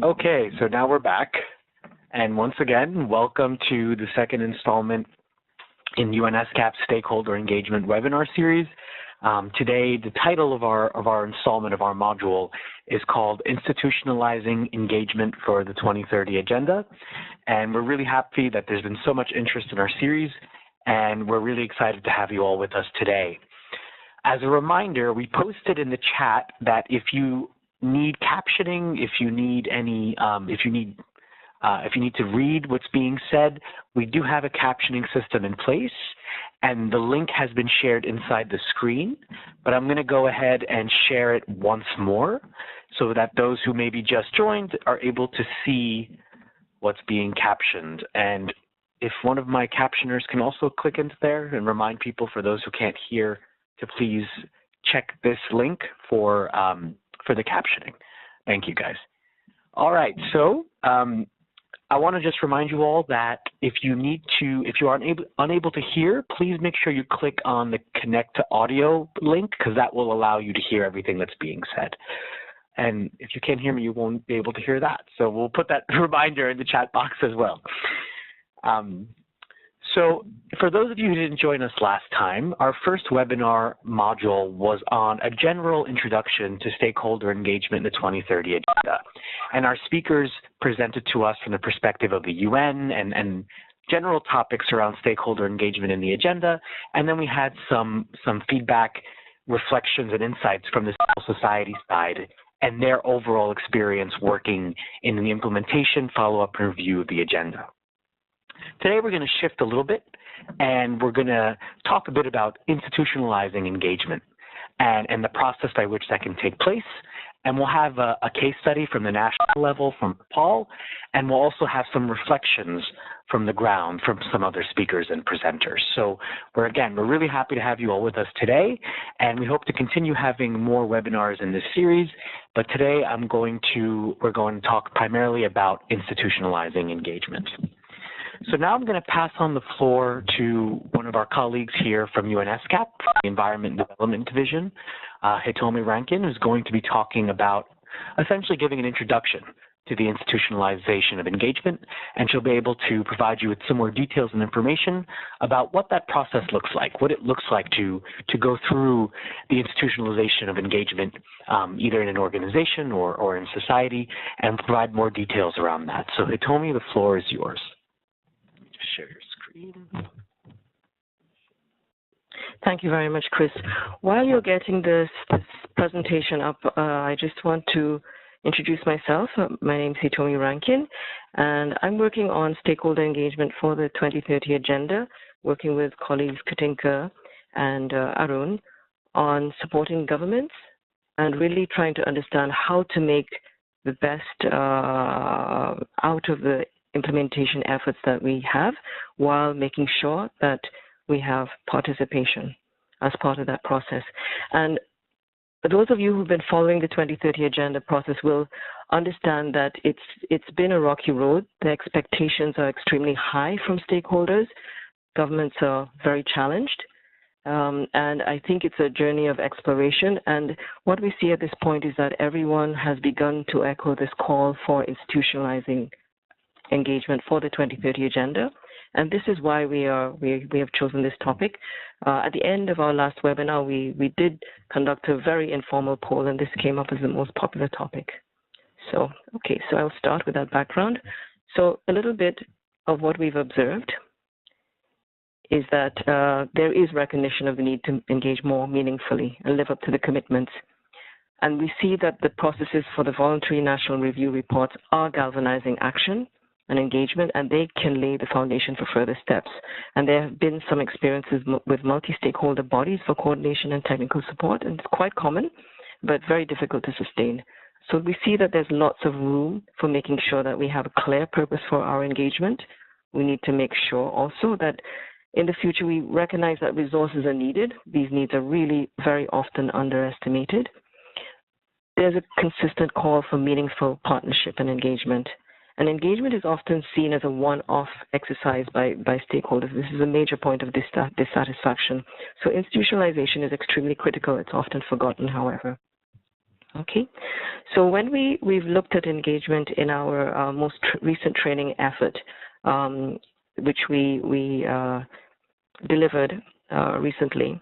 Okay, so now we're back. And once again, welcome to the second installment in UNESCAP Stakeholder Engagement webinar series. Today, the title of our installment of our module is called Institutionalizing Engagement for the 2030 Agenda. And we're really happy that there's been so much interest in our series, and we're really excited to have you all with us today. As a reminder, we posted in the chat that if you need captioning, if you need to read what's being said, we do have a captioning system in place, and the link has been shared inside the screen. But I'm going to go ahead and share it once more so that those who maybe just joined are able to see what's being captioned. And if one of my captioners can also click into there and remind people, for those who can't hear, to please check this link for the captioning. Thank you, guys. All right, so I want to just remind you all that if you are unable to hear, please make sure you click on the Connect to Audio link, because that will allow you to hear everything that's being said. And if you can't hear me, you won't be able to hear that. So we'll put that reminder in the chat box as well. So for those of you who didn't join us last time, our first webinar module was on a general introduction to stakeholder engagement in the 2030 Agenda. And our speakers presented to us from the perspective of the UN and general topics around stakeholder engagement in the agenda. And then we had some feedback, reflections, and insights from the civil society side and their overall experience working in the implementation, follow-up, and review of the agenda. Today we're going to shift a little bit, and we're going to talk a bit about institutionalizing engagement and the process by which that can take place. And we'll have a case study from the national level from Paul, and we'll also have some reflections from the ground from some other speakers and presenters. So we're really happy to have you all with us today, and we hope to continue having more webinars in this series. But today we're going to talk primarily about institutionalizing engagement. So now I'm going to pass on the floor to one of our colleagues here from UNESCAP, the Environment and Development Division, Hitomi Rankin, who's going to be talking about essentially giving an introduction to the institutionalization of engagement, and she'll be able to provide you with some more details and information about what that process looks like, what it looks like to go through the institutionalization of engagement, either in an organization or in society, and provide more details around that. So Hitomi, the floor is yours. Share your screen. Thank you very much, Chris. While you're getting this presentation up, I just want to introduce myself. My name is Hitomi Rankin, and I'm working on stakeholder engagement for the 2030 Agenda, working with colleagues Katinka and Arun on supporting governments and really trying to understand how to make the best out of the implementation efforts that we have, while making sure that we have participation as part of that process. And those of you who've been following the 2030 Agenda process will understand that it's been a rocky road. The expectations are extremely high from stakeholders. Governments are very challenged. And I think it's a journey of exploration. And what we see at this point is that everyone has begun to echo this call for institutionalizing engagement for the 2030 Agenda. And this is why we have chosen this topic. At the end of our last webinar, we did conduct a very informal poll, and this came up as the most popular topic. So I'll start with that background. So a little bit of what we've observed is that there is recognition of the need to engage more meaningfully and live up to the commitments. And we see that the processes for the voluntary national review reports are galvanizing action and engagement, and they can lay the foundation for further steps. And there have been some experiences with multi-stakeholder bodies for coordination and technical support, and it's quite common, but very difficult to sustain. So we see that there's lots of room for making sure that we have a clear purpose for our engagement. We need to make sure also that in the future we recognize that resources are needed. These needs are really very often underestimated. There's a consistent call for meaningful partnership and engagement. And engagement is often seen as a one-off exercise by stakeholders. This is a major point of dissatisfaction. So institutionalization is extremely critical. It's often forgotten, however. Okay, so when we've looked at engagement in our most recent training effort, which we delivered recently,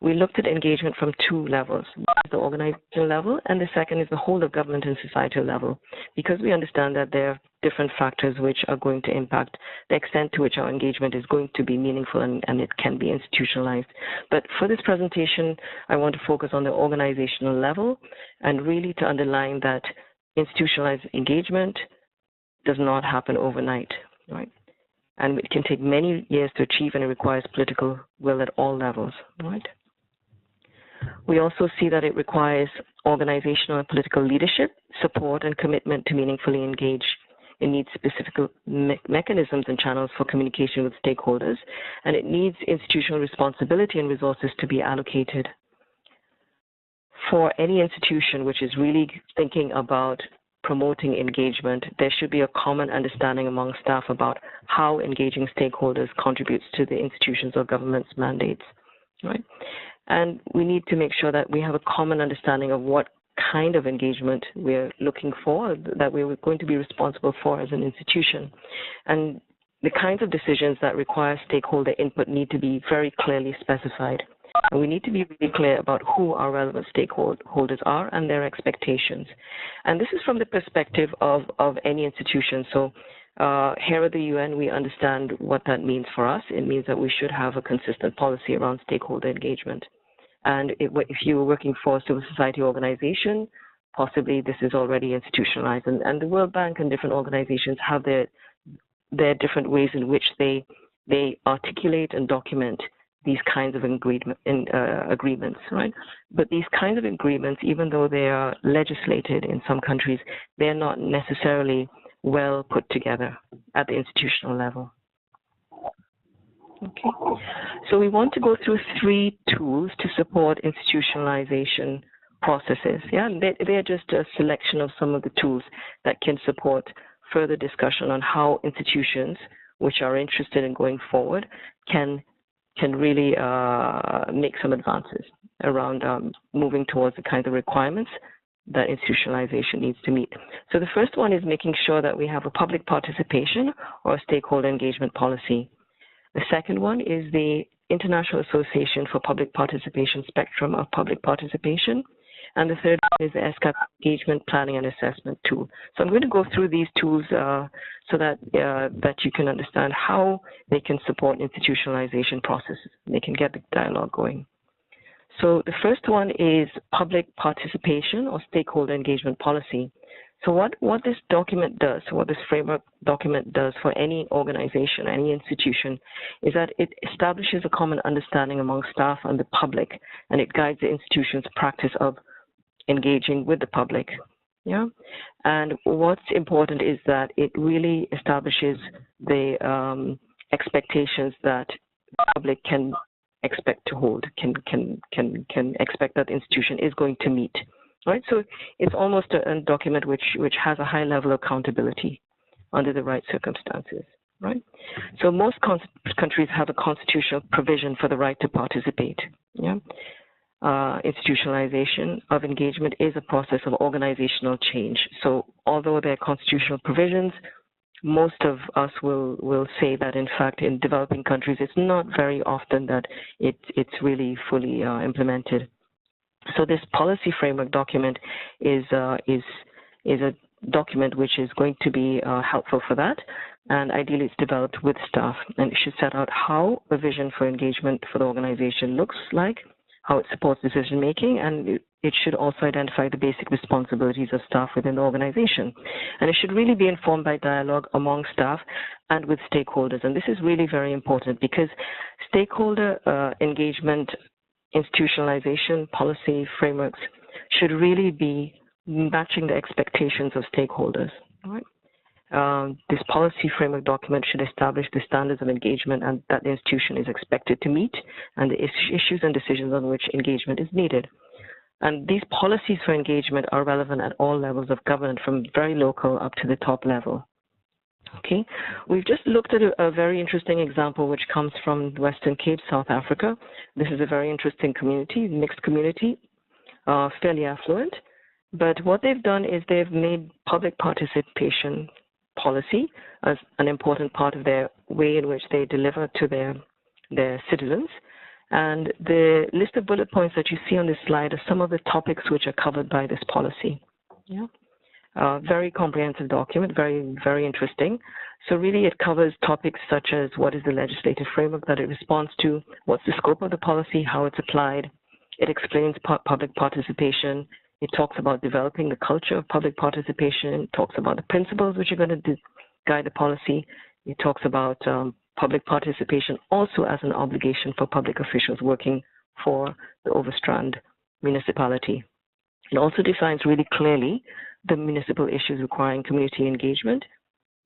we looked at engagement from two levels. One is the organizational level, and the second is the whole of government and societal level, because we understand that there are different factors which are going to impact the extent to which our engagement is going to be meaningful and it can be institutionalized. But for this presentation, I want to focus on the organizational level and really to underline that institutionalized engagement does not happen overnight, right? And it can take many years to achieve, and it requires political will at all levels, right? We also see that it requires organizational and political leadership, support, and commitment to meaningfully engage. It needs specific mechanisms and channels for communication with stakeholders, and it needs institutional responsibility and resources to be allocated. For any institution which is really thinking about promoting engagement, there should be a common understanding among staff about how engaging stakeholders contributes to the institutions or government's mandates, right? And we need to make sure that we have a common understanding of what kind of engagement we're looking for, that we're going to be responsible for as an institution. And the kinds of decisions that require stakeholder input need to be very clearly specified. And we need to be really clear about who our relevant stakeholders are and their expectations. And this is from the perspective of any institution. So here at the UN, we understand what that means for us. It means that we should have a consistent policy around stakeholder engagement. And if you were working for a civil society organization, possibly this is already institutionalized. And the World Bank and different organizations have their different ways in which they articulate and document these kinds of agreements, right? But these kinds of agreements, even though they are legislated in some countries, they're not necessarily well put together at the institutional level. Okay, so we want to go through 3 tools to support institutionalization processes. Yeah, they're just a selection of some of the tools that can support further discussion on how institutions which are interested in going forward can really make some advances around moving towards the kinds of requirements that institutionalization needs to meet. So the first one is making sure that we have a public participation or a stakeholder engagement policy. The second one is the International Association for Public Participation Spectrum of Public Participation. And the third one is the UNESCAP Engagement Planning and Assessment Tool. So I'm going to go through these tools so that you can understand how they can support institutionalization processes. They can get the dialogue going. So the first one is public participation or stakeholder engagement policy. So what this document does, what this framework document does for any organization, any institution, is that it establishes a common understanding among staff and the public, and it guides the institution's practice of engaging with the public. Yeah, and what's important is that it really establishes the expectations that the public can expect to hold, can expect that the institution is going to meet. Right, so it's almost a document which has a high level of accountability under the right circumstances, right? So most countries have a constitutional provision for the right to participate. Yeah, institutionalization of engagement is a process of organizational change. So although there are constitutional provisions, most of us will say that in fact in developing countries it's not very often that it's really fully implemented. So this policy framework document is a document which is going to be helpful for that, and ideally it's developed with staff, and it should set out how the vision for engagement for the organization looks like, how it supports decision making, and it should also identify the basic responsibilities of staff within the organization. And it should really be informed by dialogue among staff and with stakeholders. And this is really very important because stakeholder engagement, institutionalization policy frameworks should really be matching the expectations of stakeholders. Right? This policy framework document should establish the standards of engagement and that the institution is expected to meet, and the issues and decisions on which engagement is needed. And these policies for engagement are relevant at all levels of government, from very local up to the top level. Okay, we've just looked at a very interesting example which comes from Western Cape, South Africa. This is a very interesting community, mixed community, fairly affluent. But what they've done is they've made public participation policy as an important part of their way in which they deliver to their citizens. And the list of bullet points that you see on this slide are some of the topics which are covered by this policy. Yeah. Very comprehensive document, very, very interesting. So really it covers topics such as what is the legislative framework that it responds to, what's the scope of the policy, how it's applied. It explains public participation. It talks about developing the culture of public participation. It talks about the principles which are going to guide the policy. It talks about public participation also as an obligation for public officials working for the Overstrand municipality. It also defines really clearly the municipal issues requiring community engagement,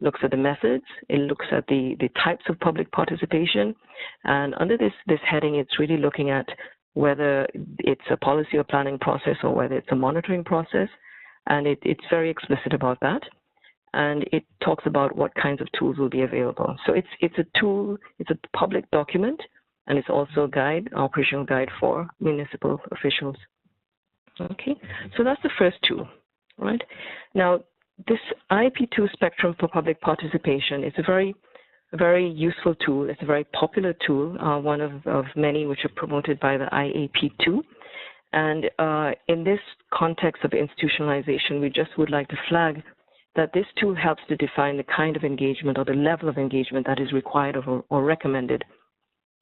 looks at the methods, it looks at the types of public participation, and under this heading, it's really looking at whether it's a policy or planning process or whether it's a monitoring process, and it's very explicit about that. And it talks about what kinds of tools will be available. So it's a tool, it's a public document, and it's also a guide, operational guide for municipal officials. Okay, so that's the first tool, right? Now, this IP2 spectrum for public participation is a very useful tool. It's a very popular tool, one of many which are promoted by the IAP2. And in this context of institutionalization, we just would like to flag that this tool helps to define the kind of engagement or the level of engagement that is required or recommended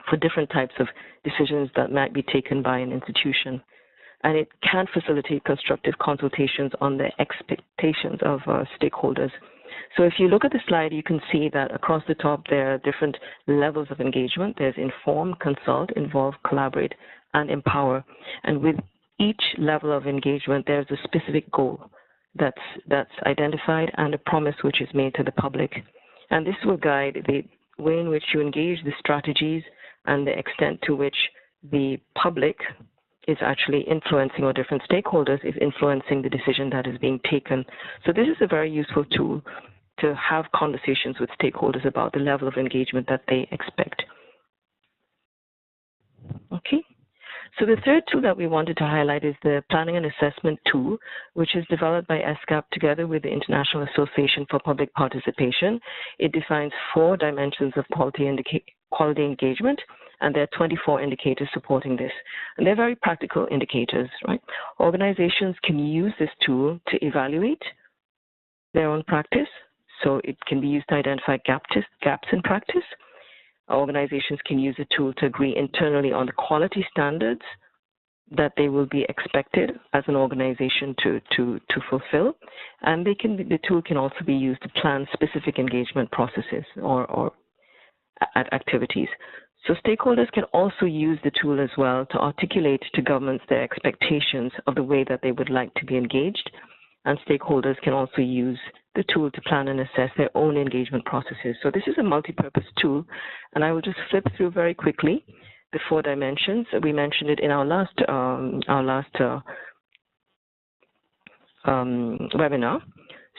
for different types of decisions that might be taken by an institution. And it can facilitate constructive consultations on the expectations of stakeholders. So if you look at the slide, you can see that across the top, there are different levels of engagement. There's inform, consult, involve, collaborate, and empower. And with each level of engagement, there's a specific goal that's identified and a promise which is made to the public. And this will guide the way in which you engage the strategies and the extent to which the public is actually influencing, or different stakeholders is influencing the decision that is being taken. So this is a very useful tool to have conversations with stakeholders about the level of engagement that they expect. Okay. So the third tool that we wanted to highlight is the Planning and Assessment tool, which is developed by UNESCAP together with the International Association for Public Participation. It defines 4 dimensions of quality engagement, and there are 24 indicators supporting this. And they're very practical indicators, right? Organizations can use this tool to evaluate their own practice. So it can be used to identify gaps in practice. Organizations can use the tool to agree internally on the quality standards that they will be expected as an organization to fulfill. And the tool can also be used to plan specific engagement processes or activities. So stakeholders can also use the tool as well to articulate to governments their expectations of the way that they would like to be engaged. And stakeholders can also use the tool to plan and assess their own engagement processes. So this is a multi-purpose tool, and I will just flip through very quickly the 4 dimensions. We mentioned it in our last webinar.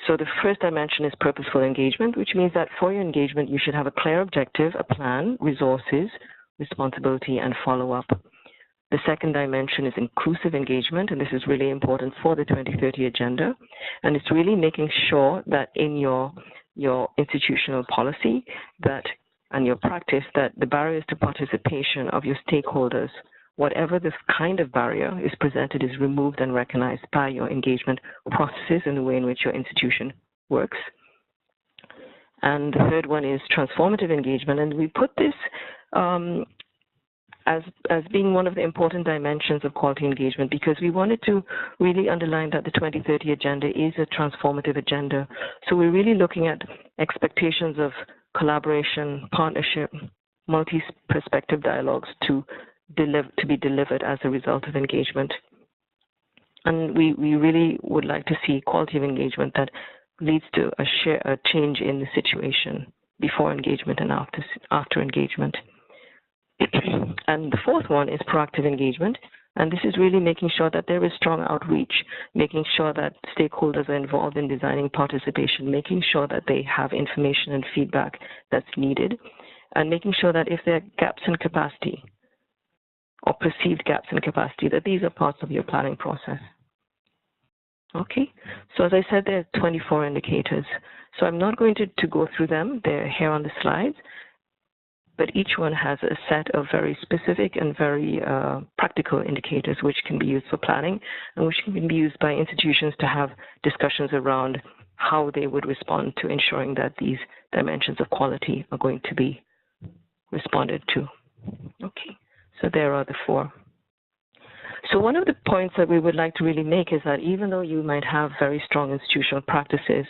So the first dimension is purposeful engagement, which means that for your engagement, you should have a clear objective, a plan, resources, responsibility, and follow-up. The second dimension is inclusive engagement, and this is really important for the 2030 agenda. And it's really making sure that in your institutional policy and your practice, that the barriers to participation of your stakeholders, whatever this kind of barrier is presented, is removed and recognized by your engagement processes and the way in which your institution works. And the third one is transformative engagement, and we put this as being one of the important dimensions of quality engagement, because we wanted to really underline that the 2030 agenda is a transformative agenda. So we're really looking at expectations of collaboration, partnership, multi-perspective dialogues to be delivered as a result of engagement. And we really would like to see quality of engagement that leads to a change in the situation before engagement and after engagement. And the fourth one is proactive engagement. And this is really making sure that there is strong outreach, making sure that stakeholders are involved in designing participation, making sure that they have information and feedback that's needed, and making sure that if there are gaps in capacity or perceived gaps in capacity, that these are parts of your planning process. Okay, so as I said, there are 24 indicators. So I'm not going to go through them. They're here on the slides, but each one has a set of very specific and very practical indicators which can be used for planning and which can be used by institutions to have discussions around how they would respond to ensuring that these dimensions of quality are going to be responded to. Okay, so there are the four. So one of the points that we would like to really make is that even though you might have very strong institutional practices,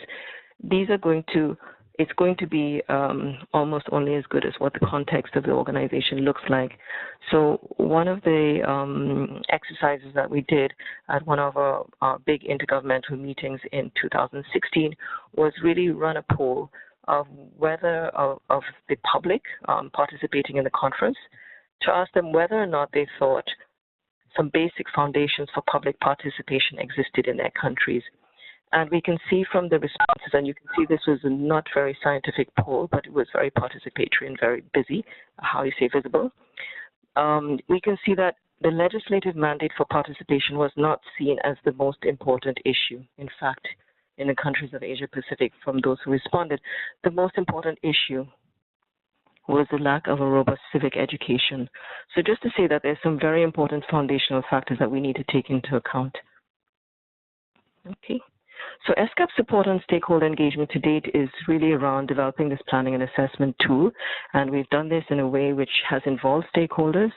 these are going to, it's going to be almost only as good as what the context of the organization looks like. So one of the exercises that we did at one of our big intergovernmental meetings in 2016 was really run a poll of whether of the public participating in the conference to ask them whether or not they thought some basic foundations for public participation existed in their countries. And we can see from the responses, and you can see this was a not very scientific poll, but it was very participatory and very busy, how you say visible. We can see that the legislative mandate for participation was not seen as the most important issue. In fact, in the countries of Asia Pacific, from those who responded, the most important issue was the lack of a robust civic education. So just to say that there's some very important foundational factors that we need to take into account. Okay. So UNESCAP's support on stakeholder engagement to date is really around developing this planning and assessment tool. And we've done this in a way which has involved stakeholders.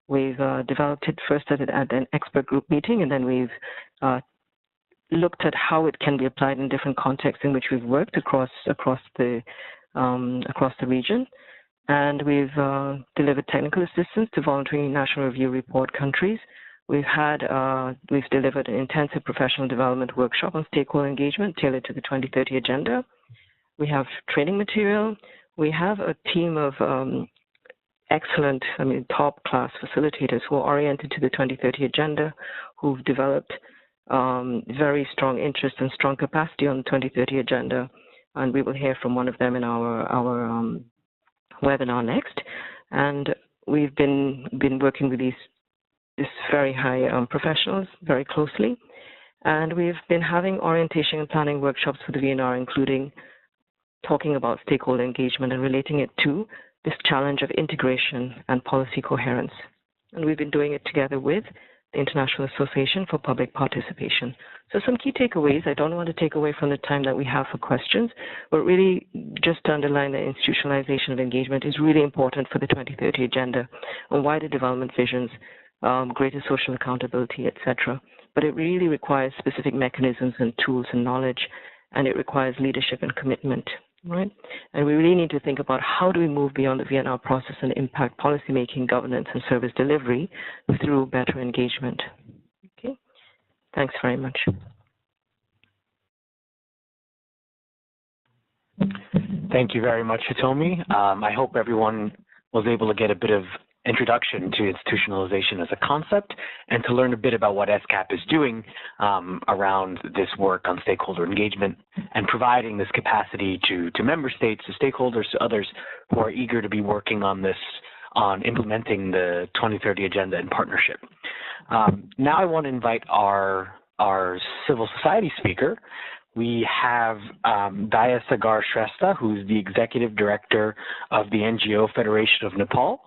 We've developed it first at an expert group meeting, and then we've looked at how it can be applied in different contexts in which we've worked across the region. And we've delivered technical assistance to voluntary national review report countries. We've delivered an intensive professional development workshop on stakeholder engagement tailored to the 2030 agenda. We have training material. We have a team of excellent, top-class facilitators who are oriented to the 2030 agenda, who've developed very strong interest and strong capacity on the 2030 agenda. And we will hear from one of them in our webinar next. And we've been working with these very high professionals very closely. And we've been having orientation and planning workshops for the VNR, including talking about stakeholder engagement and relating it to this challenge of integration and policy coherence. And we've been doing it together with the International Association for Public Participation. So some key takeaways. I don't want to take away from the time that we have for questions, but really just to underline that institutionalization of engagement is really important for the 2030 agenda and wider development visions, greater social accountability, etc. But it really requires specific mechanisms and tools and knowledge, and it requires leadership and commitment, right? And we really need to think about how do we move beyond the VNR process and impact policymaking, governance, and service delivery through better engagement. Okay, thanks very much. Thank you very much, Hitomi. I hope everyone was able to get a bit of introduction to institutionalization as a concept and to learn a bit about what UNESCAP is doing around this work on stakeholder engagement and providing this capacity to member states, to stakeholders, to others who are eager to be working on this, on implementing the 2030 agenda in partnership. Now I want to invite our civil society speaker. We have Daya Sagar Shrestha, who's the Executive Director of the NGO Federation of Nepal.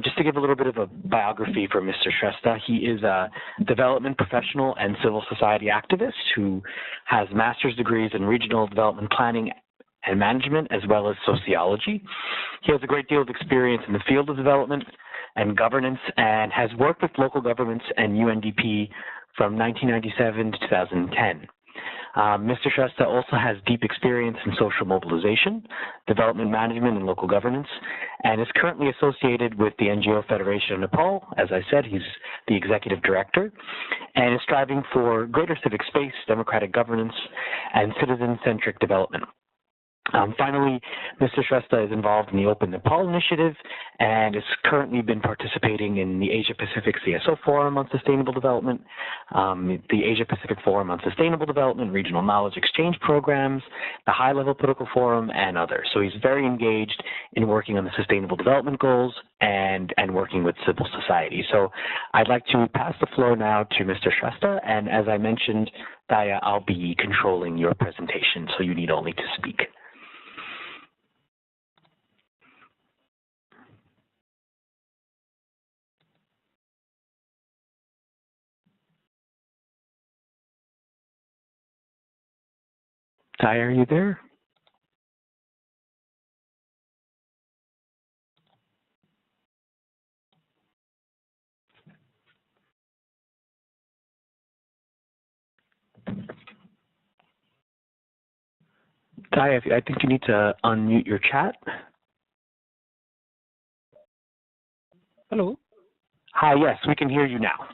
Just to give a little bit of a biography for Mr. Shrestha, he is a development professional and civil society activist who has master's degrees in regional development planning and management, as well as sociology. He has a great deal of experience in the field of development and governance and has worked with local governments and UNDP from 1997 to 2010. Mr. Shrestha also has deep experience in social mobilization, development management, and local governance, and is currently associated with the NGO Federation of Nepal. As I said, he's the executive director, and is striving for greater civic space, democratic governance, and citizen-centric development. Finally, Mr. Shrestha is involved in the Open Nepal Initiative and has currently been participating in the Asia-Pacific CSO Forum on Sustainable Development, the Asia-Pacific Forum on Sustainable Development, Regional Knowledge Exchange Programs, the High-Level Political Forum, and others. So he's very engaged in working on the Sustainable Development Goals and working with civil society. So I'd like to pass the floor now to Mr. Shrestha, and as I mentioned, Daya, I'll be controlling your presentation, so you need only to speak. Daya, are you there? Daya, I think you need to unmute your chat. Hello. Hi, yes, we can hear you now.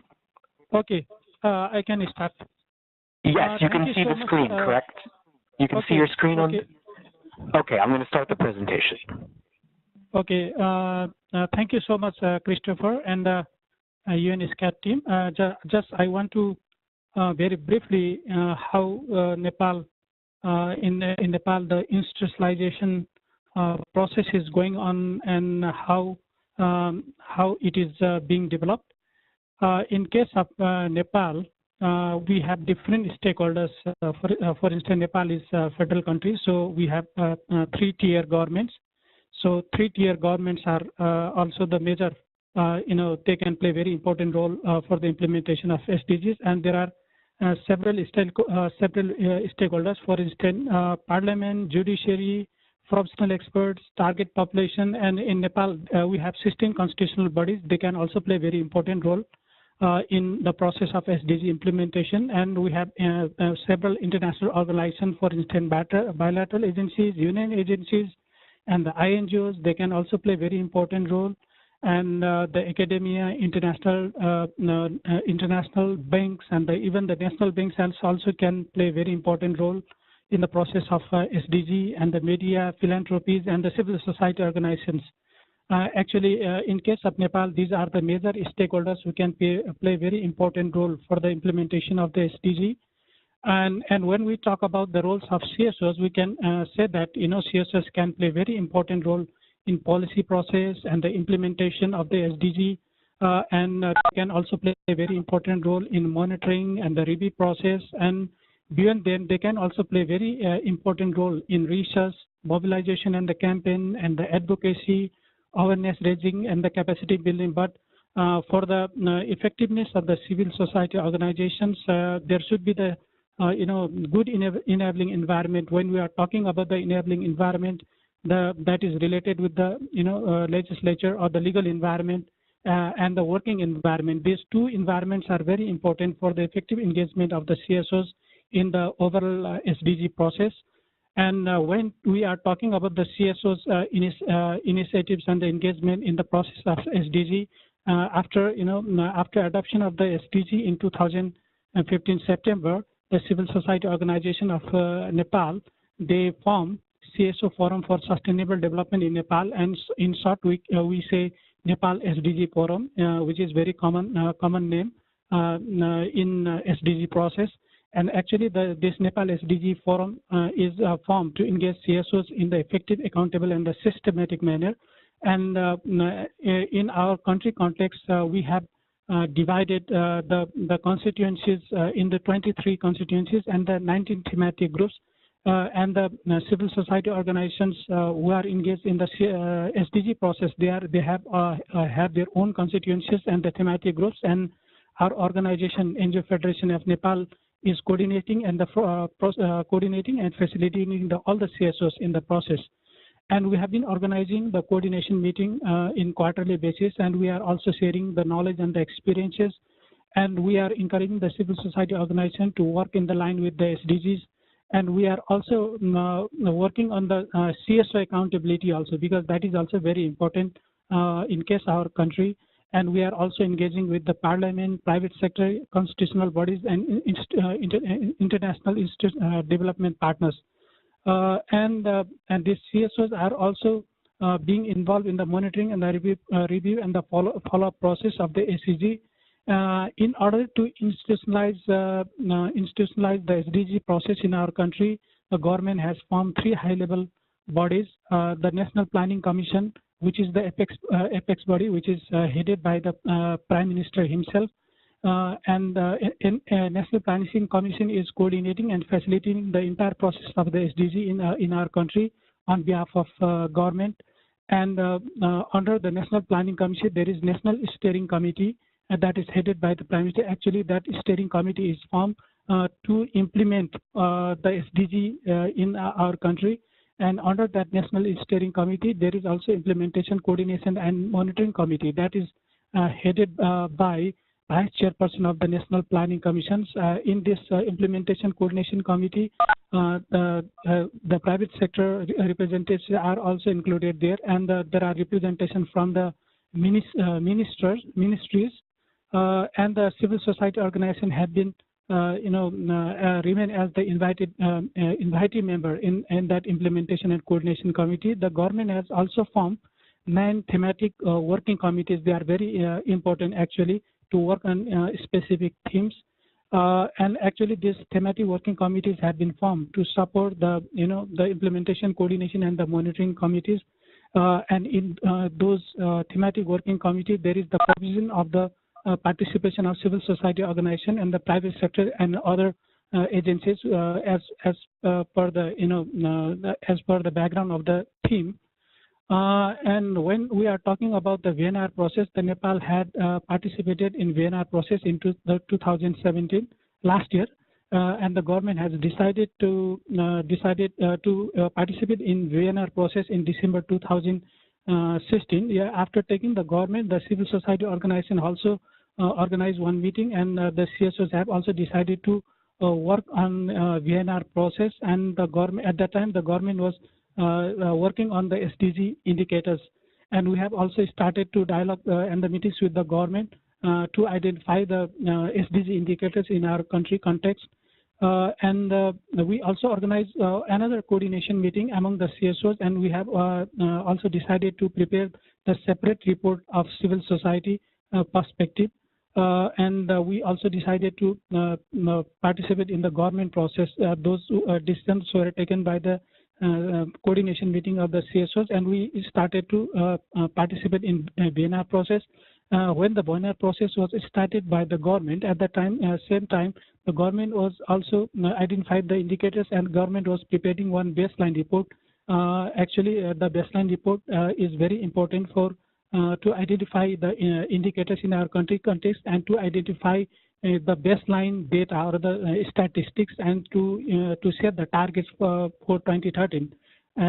Okay, I can start. Yes, you can see the screen, correct? You can see your screen on? Okay, I'm going to start the presentation. Okay, thank you so much, Christopher and UNESCAP team. I want to very briefly how Nepal, in Nepal, the institutionalization process is going on and how it is being developed. In case of Nepal, we have different stakeholders. For instance, Nepal is a federal country, so we have three-tier governments. So three-tier governments are also the major, they can play very important role for the implementation of SDGs. And there are several stakeholders, for instance, parliament, judiciary, professional experts, target population. And in Nepal, we have 16 constitutional bodies. They can also play a very important role in the process of SDG implementation. And we have several international organizations, for instance, bilateral agencies, union agencies, and the INGOs. They can also play a very important role. And the academia, international banks, and even the national banks also can play a very important role in the process of SDG, and the media, philanthropies, and the civil society organizations. Actually, in case of Nepal, these are the major stakeholders who can play a very important role for the implementation of the SDG. And when we talk about the roles of CSOs, we can say that CSOs can play a very important role in policy process and the implementation of the SDG, and can also play a very important role in monitoring and the review process. And beyond them, they can also play a very important role in research, mobilization, and the campaign, and the advocacy, awareness raising, and the capacity building. But for the effectiveness of the civil society organizations, there should be the good enabling environment. When we are talking about the enabling environment, that is related with the legislature or the legal environment and the working environment. These two environments are very important for the effective engagement of the CSOs in the overall SDG process. And when we are talking about the CSOs initiatives and the engagement in the process of SDG, after adoption of the SDG in 2015 September, the civil society organization of Nepal, they formed CSO Forum for Sustainable Development in Nepal, and in short we say Nepal SDG Forum, which is very common name in SDG process. And actually this Nepal SDG Forum is formed to engage CSOs in the effective, accountable, and the systematic manner. And in our country context, we have divided the constituencies in the 23 constituencies and the 19 thematic groups. And the civil society organizations who are engaged in the SDG process, they have their own constituencies and the thematic groups. And our organization, NGO Federation of Nepal, is coordinating and coordinating and facilitating all the CSOs in the process. And we have been organizing the coordination meeting in quarterly basis, and we are also sharing the knowledge and the experiences. And we are encouraging the civil society organization to work in the line with the SDGs. And we are also working on the CSO accountability also, because that is also very important in case our country. And we are also engaging with the parliament, private sector, constitutional bodies, and international development partners. And these CSOs are also being involved in the monitoring and the review and the follow-up process of the SDG. In order to institutionalize the SDG process in our country, the government has formed 3 high-level bodies: the National Planning Commission, which is the apex body, which is headed by the Prime Minister himself. National Planning Commission is coordinating and facilitating the entire process of the SDG in our country on behalf of government. And under the National Planning Commission, there is National Steering Committee that is headed by the Prime Minister. Actually, that steering committee is formed to implement the SDG in our country. And under that National Steering Committee, there is also Implementation, Coordination, and Monitoring Committee that is headed by Vice Chairperson of the National Planning Commissions. In this Implementation Coordination Committee, the private sector representatives are also included there, and there are representation from the ministries, and the civil society organization have been, remain as the invitee member in that Implementation and Coordination Committee. The government has also formed 9 thematic working committees. They are very important actually to work on specific themes. And actually, these thematic working committees have been formed to support the implementation, coordination, and the monitoring committees. And in those thematic working committees, there is the provision of the participation of civil society organization and the private sector and other agencies as per the as per the background of the theme. And when we are talking about the VNR process, the Nepal had participated in VNR process in 2017 last year, and the government has decided to participate in VNR process in December 2016. Yeah, after taking the government, the civil society organization also organized one meeting, and the CSOs have also decided to work on VNR process. And the government at that time, the government was working on the SDG indicators, and we have also started to dialogue and the meetings with the government to identify the SDG indicators in our country context. And we also organized another coordination meeting among the CSOs, and we have also decided to prepare the separate report of civil society perspective. And we also decided to participate in the government process. Those decisions were taken by the coordination meeting of the CSOs, and we started to participate in VNR process. When the VNR process was started by the government, at that time, same time, the government was also identified the indicators, and government was preparing one baseline report. Actually, the baseline report is very important for to identify the indicators in our country context and to identify the baseline data or the statistics, and to set the targets for 2013.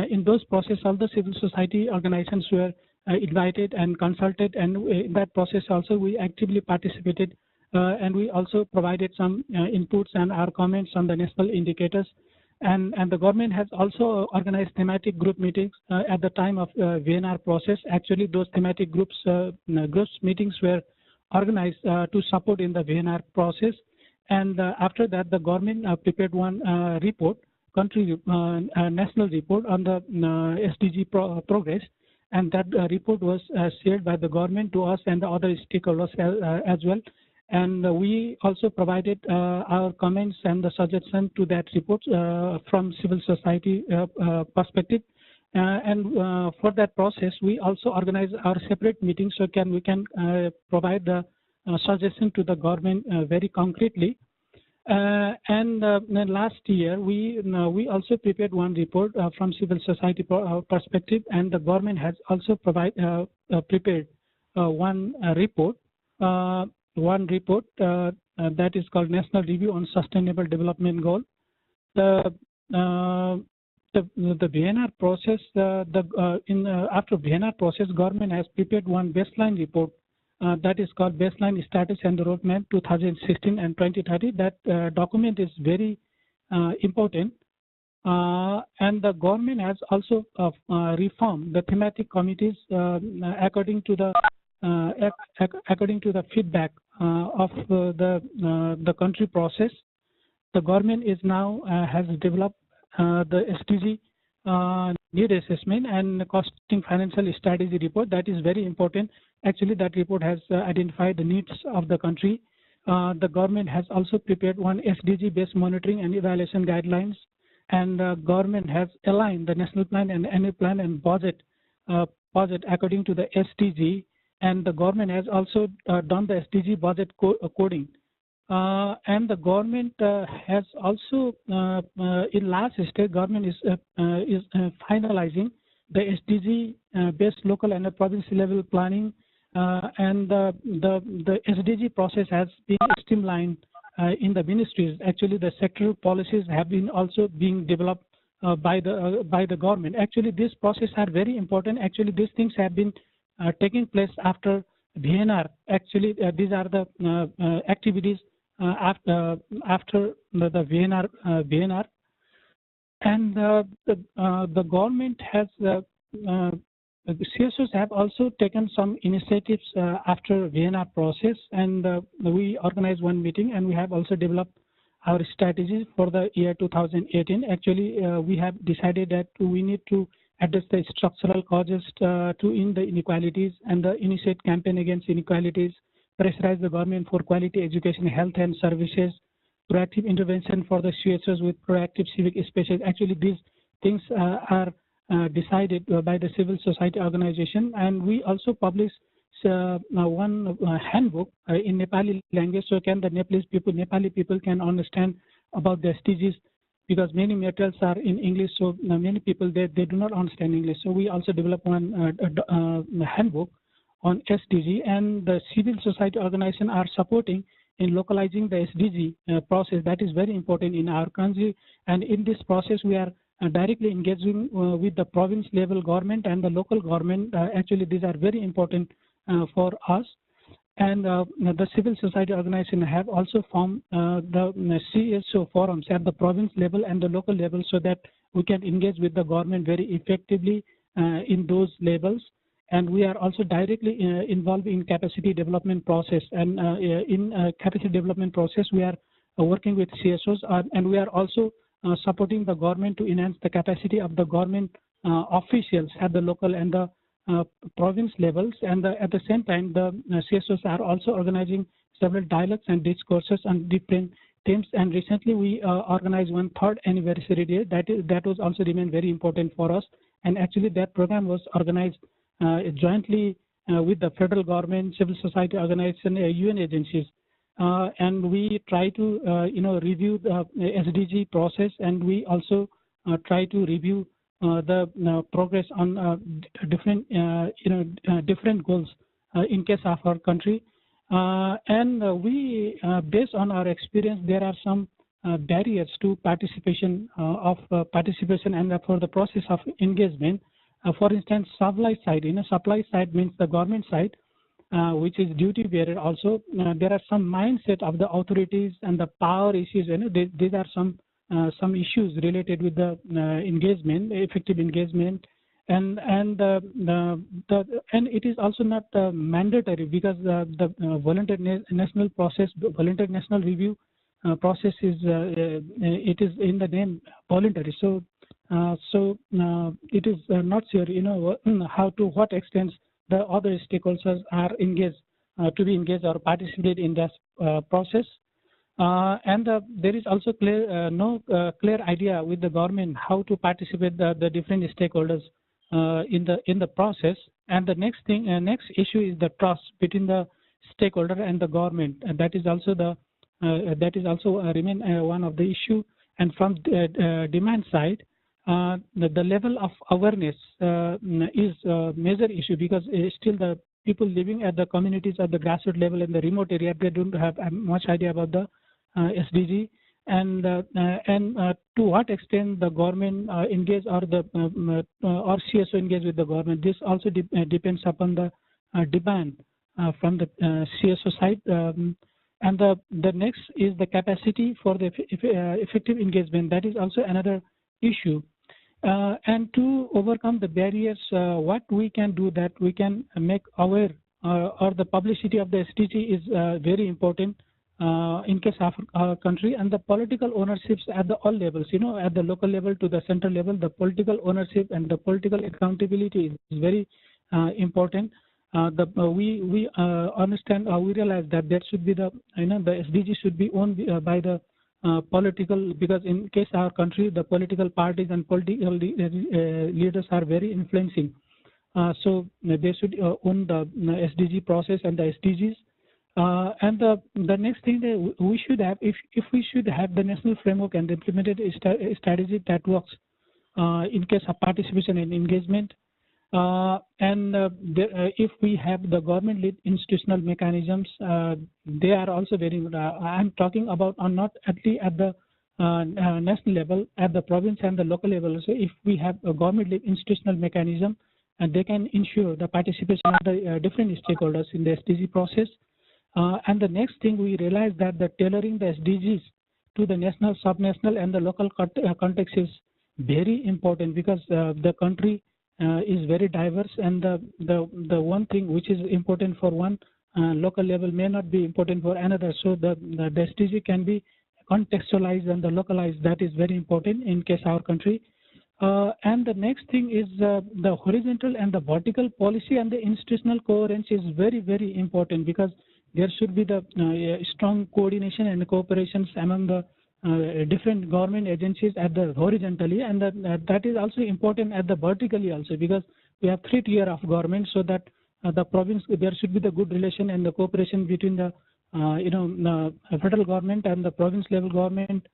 In those process, all the civil society organizations were invited and consulted, and in that process also we actively participated, and we also provided some inputs and our comments on the national indicators. And the government has also organized thematic group meetings at the time of VNR process. Actually, those thematic groups meetings were organized to support in the VNR process. And after that, the government prepared one report, national report on the SDG progress. And that report was shared by the government to us and the other stakeholders as well. And we also provided our comments and the suggestion to that report from civil society perspective. And for that process, we also organize our separate meetings so we can provide the suggestion to the government very concretely. And then last year, we also prepared one report from civil society perspective, and the government has also prepared one report that is called National Review on Sustainable Development Goal. The VNR process, after VNR process, government has prepared one baseline report that is called Baseline Status and Roadmap 2016 and 2030. That document is very important, and the government has also reformed the thematic committees according to the feedback of the country process. The government is now has developed the SDG need assessment and costing financial strategy report. That is very important. Actually, that report has identified the needs of the country. The government has also prepared one SDG-based monitoring and evaluation guidelines, and the government has aligned the national plan and annual plan and budget according to the SDG, and the government has also done the SDG budget coding. And the government has also, in last stage, government is finalizing the SDG-based local and province level planning, and the SDG process has been streamlined in the ministries. Actually, the sectoral policies have been also being developed by the government. Actually, these processes are very important. Actually, these things have been taking place after VNR. Actually, these are the activities after the VNR, and the government has CSOs have also taken some initiatives after VNR process, and we organized one meeting, and we have also developed our strategies for the year 2018. Actually, we have decided that we need to address the structural causes to end the inequalities and initiate campaign against inequalities, pressurize the government for quality education, health and services, proactive intervention for the CSOs with proactive civic spaces. Actually, these things are decided by the civil society organization, and we also published one handbook in Nepali language, so can the Nepali people can understand about the SDGs, because many materials are in English, so many people they do not understand English. So we also developed one handbook on SDG, and the civil society organization are supporting in localizing the SDG process. That is very important in our country, and in this process we are directly engaging with the province level government and the local government. Actually, these are very important for us, and the civil society organization have also formed the CSO forums at the province level and the local level, so that we can engage with the government very effectively in those levels. And we are also directly involved in capacity development process, and in capacity development process we are working with CSOs, and we are also supporting the government to enhance the capacity of the government officials at the local and the province levels. And at the same time, the CSOs are also organizing several dialogues and discourses on different themes. And recently we organized one 3rd anniversary day. That was also remained very important for us. And actually that program was organized jointly with the federal government, civil society organization, UN agencies. And we try to review the SDG process, and we also try to review the progress on different different goals in case of our country. And we based on our experience, there are some barriers to participation and for the process of engagement. For instance, supply side. Supply side means the government side, which is duty bearer. Also, there are some mindset of the authorities and the power issues. These are some issues related with the engagement, effective engagement, and it is also not mandatory, because the voluntary national review process is it is in the name voluntary. So it is not sure what extent the other stakeholders are engaged to be engaged or participate in this process. And there is also no clear idea with the government how to participate the different stakeholders in the process. And the next issue is the trust between the stakeholder and the government, and that is also remain one of the issue. And from the demand side, the level of awareness is a major issue, because still the people living at the communities at the grassroots level in the remote area, they don't have much idea about the SDG, and to what extent the government engage or CSO engage with the government. This also depends upon the demand from the CSO side. And the next is the capacity for the effective engagement. That is also another issue. And to overcome the barriers, what we can do, that we can make aware or the publicity of the SDG is very important in case of our country, and the political ownerships at the all levels, at the local level to the central level, the political ownership and the political accountability is very important. We understand, we realize that there should be the SDG should be owned by the political, because in case our country, the political parties and political leaders are very influencing. So they should own the SDG process and the SDGs. And the next thing that we should have, if we should have the national framework and implemented a strategy that works in case of participation and engagement, if we have the government-led institutional mechanisms, they are also very. I'm talking about not only at the national level, at the province and the local level. So if we have a government-led institutional mechanism, and they can ensure the participation of the different stakeholders in the SDG process. And the next thing, we realize that the tailoring the SDGs to the national, subnational, and the local context is very important, because the country is very diverse, and the one thing which is important for one local level may not be important for another. So the SDG can be contextualized and the localized. That is very important in case our country. And the next thing is the horizontal and the vertical policy and the institutional coherence is very, very important, because there should be the strong coordination and cooperations among the different government agencies at the horizontally, and that is also important at the vertically also, because we have 3 tiers of government, so that the province, there should be the good relation and the cooperation between the federal government and the province level government.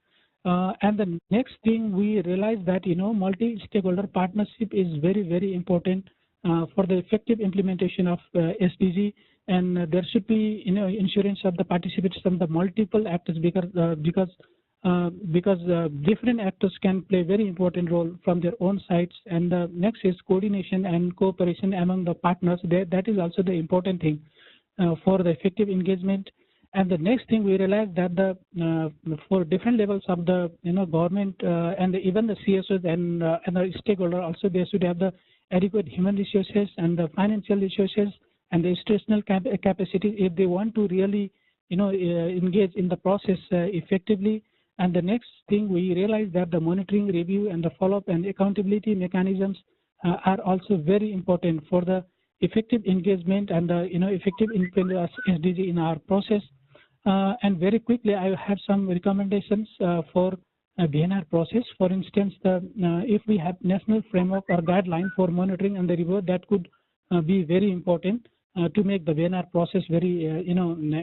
And the next thing, we realize that multi-stakeholder partnership is very, very important for the effective implementation of SDG, and there should be insurance of the participation of the multiple actors, because different actors can play very important role from their own sides. And the next is coordination and cooperation among the partners. That is also the important thing for the effective engagement. And the next thing, we realize that for different levels of the government and even the CSOs and the stakeholder also, they should have the adequate human resources and the financial resources and the institutional capacity if they want to really engage in the process effectively. And the next thing, we realize that the monitoring, review, and the follow-up and accountability mechanisms are also very important for the effective engagement and the effective implementation of SDG in our process. And very quickly, I have some recommendations for BNR process. For instance, if we have national framework or guideline for monitoring and the review, that could be very important to make the BNR process very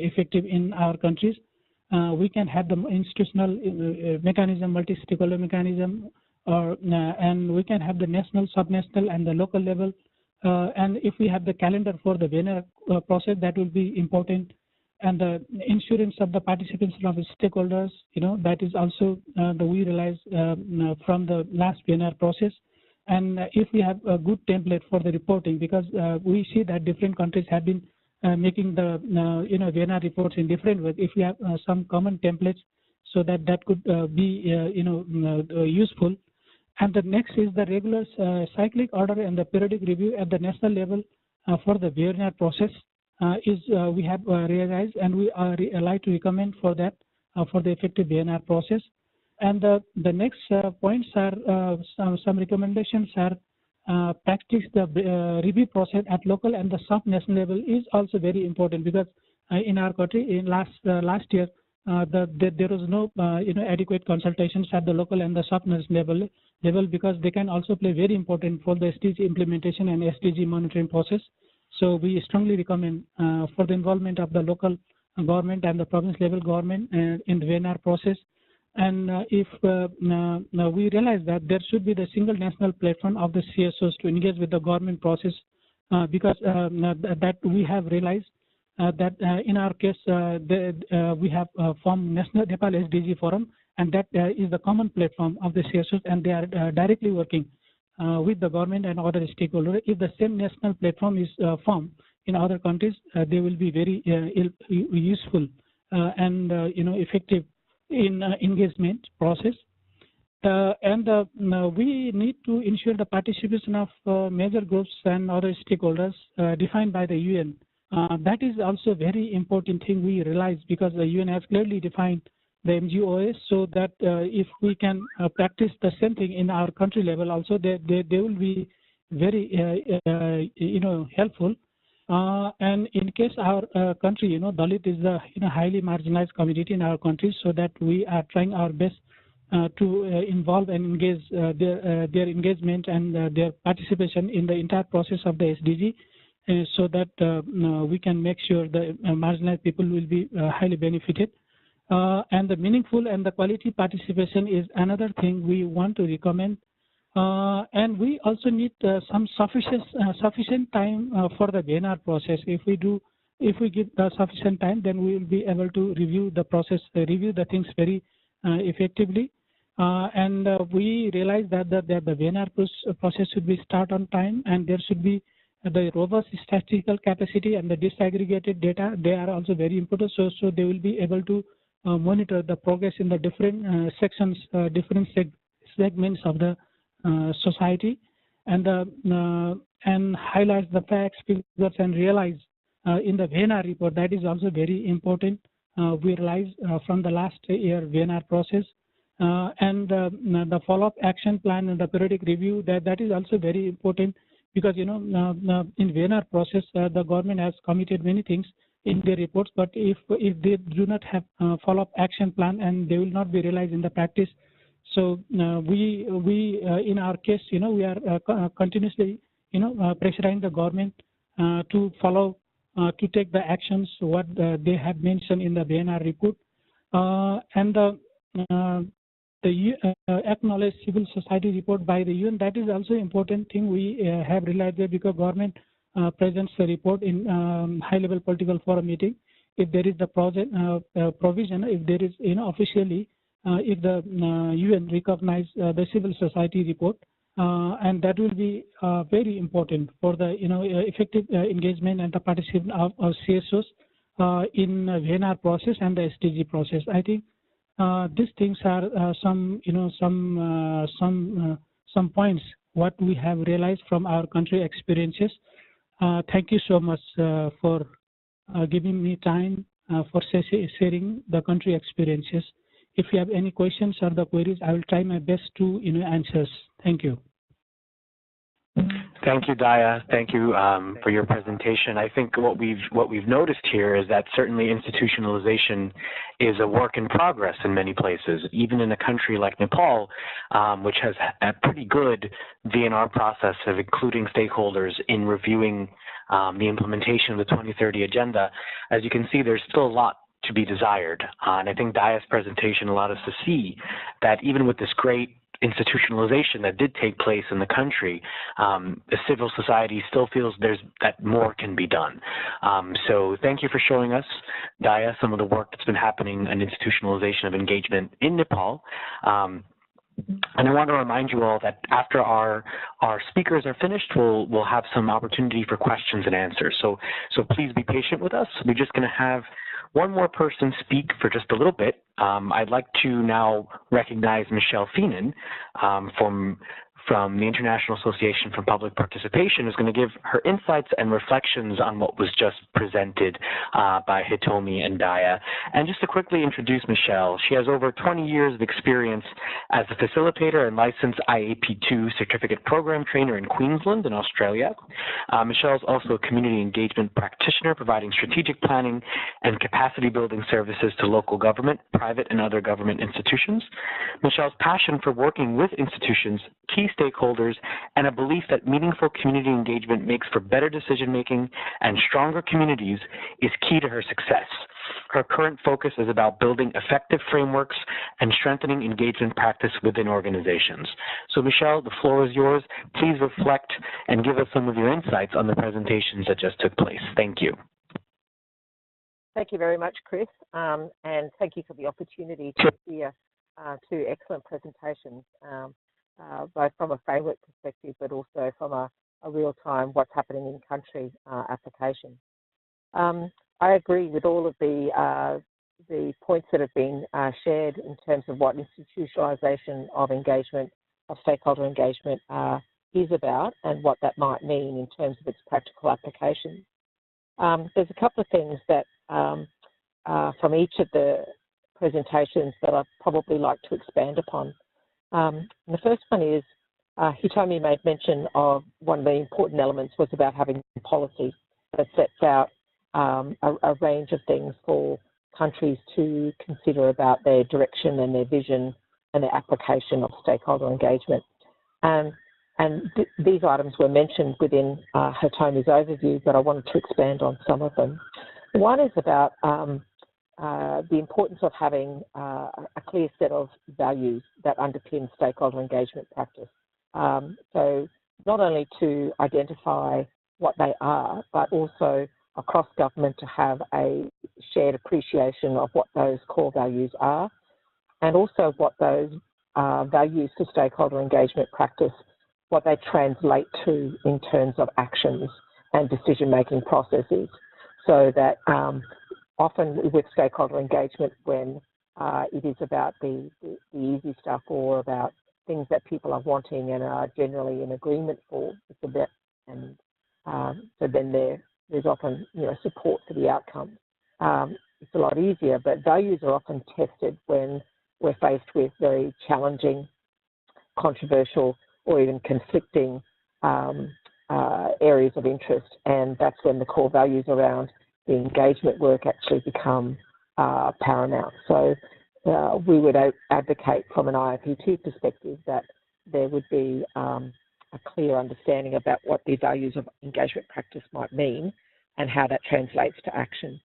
effective in our countries. We can have the institutional mechanism, multi-stakeholder mechanism, and we can have the national, subnational, and the local level. And if we have the calendar for the BNR process, that will be important. And the insurance of the participation of the stakeholders, that is also we realize from the last BNR process. And if we have a good template for the reporting, because we see that different countries have been making the BNR reports in different ways. If we have some common templates, so that could be useful. And the next is the regular cyclic order and the periodic review at the national level for the BNR process we have realized, and we are like to recommend for that for the effective BNR process. And the next points are some recommendations are practice the review process at local and the sub-national level is also very important, because in our country in last year there was no adequate consultations at the local and the sub-national level, because they can also play very important for the SDG implementation and SDG monitoring process. So we strongly recommend for the involvement of the local government and the province level government in the BNR process. And if we realize that there should be the single national platform of the CSOs to engage with the government process, because that we have realized that in our case we have formed National Nepal SDG Forum, and that is the common platform of the CSOs, and they are directly working with the government and other stakeholders. If the same national platform is formed in other countries, they will be very useful and effective in engagement process. And we need to ensure the participation of major groups and other stakeholders defined by the UN that is also a very important thing we realize, because the UN has clearly defined the MGOS, so that if we can practice the same thing in our country level also, they will be very helpful. And in case our country, Dalit is the highly marginalized community in our country, so that we are trying our best to involve and engage their engagement and their participation in the entire process of the SDG, so that we can make sure the marginalized people will be highly benefited. And the meaningful and the quality participation is another thing we want to recommend. And we also need some sufficient time for the VNR process. If we give the sufficient time, then we will be able to review the process, review the things very effectively. And we realize that the VNR process should be start on time, and there should be the robust statistical capacity and the disaggregated data. They are also very important. So they will be able to monitor the progress in the different sections, different segments of the society, and highlights the facts, figures, and realize in the VNR report. That is also very important. We realize from the last year VNR process, and the follow-up action plan and the periodic review. That is also very important, because in VNR process the government has committed many things in their reports, but if they do not have follow-up action plan, and they will not be realized in the practice. So we in our case, we are continuously pressurizing the government to follow, to take the actions what they have mentioned in the VNR report, and the acknowledged civil society report by the UN. That is also important thing we have realized there, because government presents the report in high-level political forum meeting. If there is the provision, if there is officially, if the UN recognize the civil society report, and that will be very important for the effective engagement and the participation of CSOs in VNR process and the SDG process. I think these things are some points what we have realized from our country experiences. Thank you so much for giving me time for sharing the country experiences. If you have any questions or the queries, I will try my best to answers. Thank you. Thank you, Daya. Thank you for your presentation. I think what we've noticed here is that certainly institutionalization is a work in progress in many places, even in a country like Nepal, which has a pretty good VNR process of including stakeholders in reviewing the implementation of the 2030 agenda. As you can see, there's still a lot to be desired. And I think Daya's presentation allowed us to see that even with this great institutionalization that did take place in the country, the civil society still feels that more can be done. So thank you for showing us, Daya, some of the work that's been happening in institutionalization of engagement in Nepal. And I want to remind you all that after our speakers are finished, we'll have some opportunity for questions and answers. So please be patient with us. We're just going to have one more person speak for just a little bit. I'd like to now recognize Michelle Feenan from the International Association for Public Participation, who's going to give her insights and reflections on what was just presented by Hitomi and Daya. And just to quickly introduce Michelle, she has over 20 years of experience as a facilitator and licensed IAP2 certificate program trainer in Queensland in Australia. Michelle is also a community engagement practitioner, providing strategic planning and capacity building services to local government, private and other government institutions. Michelle's passion for working with institutions, key stakeholders, and a belief that meaningful community engagement makes for better decision-making and stronger communities is key to her success. Her current focus is about building effective frameworks and strengthening engagement practice within organizations. So Michelle, the floor is yours. Please reflect and give us some of your insights on the presentations that just took place. Thank you. Thank you very much, Chris, and thank you for the opportunity to hear two excellent presentations. Both from a framework perspective, but also from a real-time what's happening in country application. I agree with all of the points that have been shared in terms of what institutionalization of engagement, of stakeholder engagement is about, and what that might mean in terms of its practical application. There's a couple of things that from each of the presentations that I'd probably like to expand upon. The first one is Hitomi made mention of one of the important elements was about having policy that sets out a range of things for countries to consider about their direction and their vision and their application of stakeholder engagement. These items were mentioned within Hitomi's overview, but I wanted to expand on some of them. One is about the importance of having a clear set of values that underpin stakeholder engagement practice. So not only to identify what they are, but also across government to have a shared appreciation of what those core values are, and also what those values for stakeholder engagement practice, what they translate to in terms of actions and decision-making processes, so that often with stakeholder engagement, when it is about the easy stuff or about things that people are wanting and are generally in agreement for, it's a bit, and so then there's often support for the outcome. It's a lot easier, but values are often tested when we're faced with very challenging, controversial, or even conflicting areas of interest, and that's when the core values around the engagement work actually become paramount. So we would advocate from an IIPT perspective that there would be a clear understanding about what the values of engagement practice might mean and how that translates to action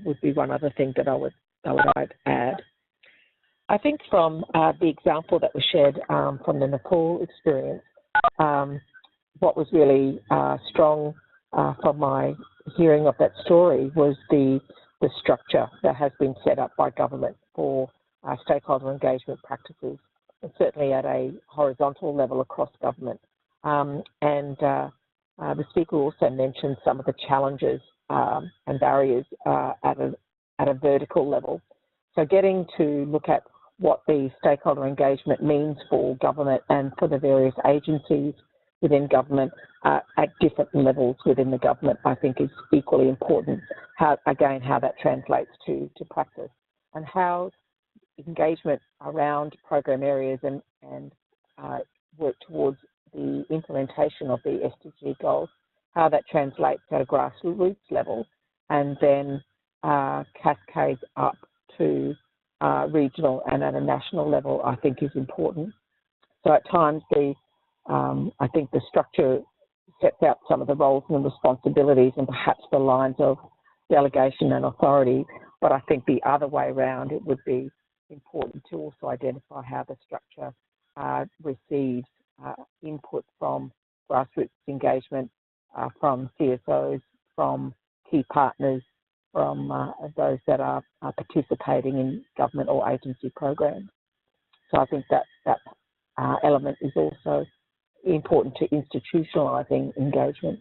would be one other thing that I would add. I think from the example that was shared from the Nepal experience, what was really strong from my hearing of that story was the structure that has been set up by government for stakeholder engagement practices, and certainly at a horizontal level across government. The speaker also mentioned some of the challenges and barriers at a vertical level. So getting to look at what the stakeholder engagement means for government and for the various agencies within government at different levels within the government, I think is equally important. How that translates to practice, and how engagement around program areas and work towards the implementation of the SDG goals, how that translates at a grassroots level and then cascades up to regional and at a national level, I think is important. So at times I think the structure sets out some of the roles and responsibilities and perhaps the lines of delegation and authority, but I think the other way around, it would be important to also identify how the structure receives input from grassroots engagement, from CSOs, from key partners, from those that are participating in government or agency programs. So I think that element is also important to institutionalising engagement.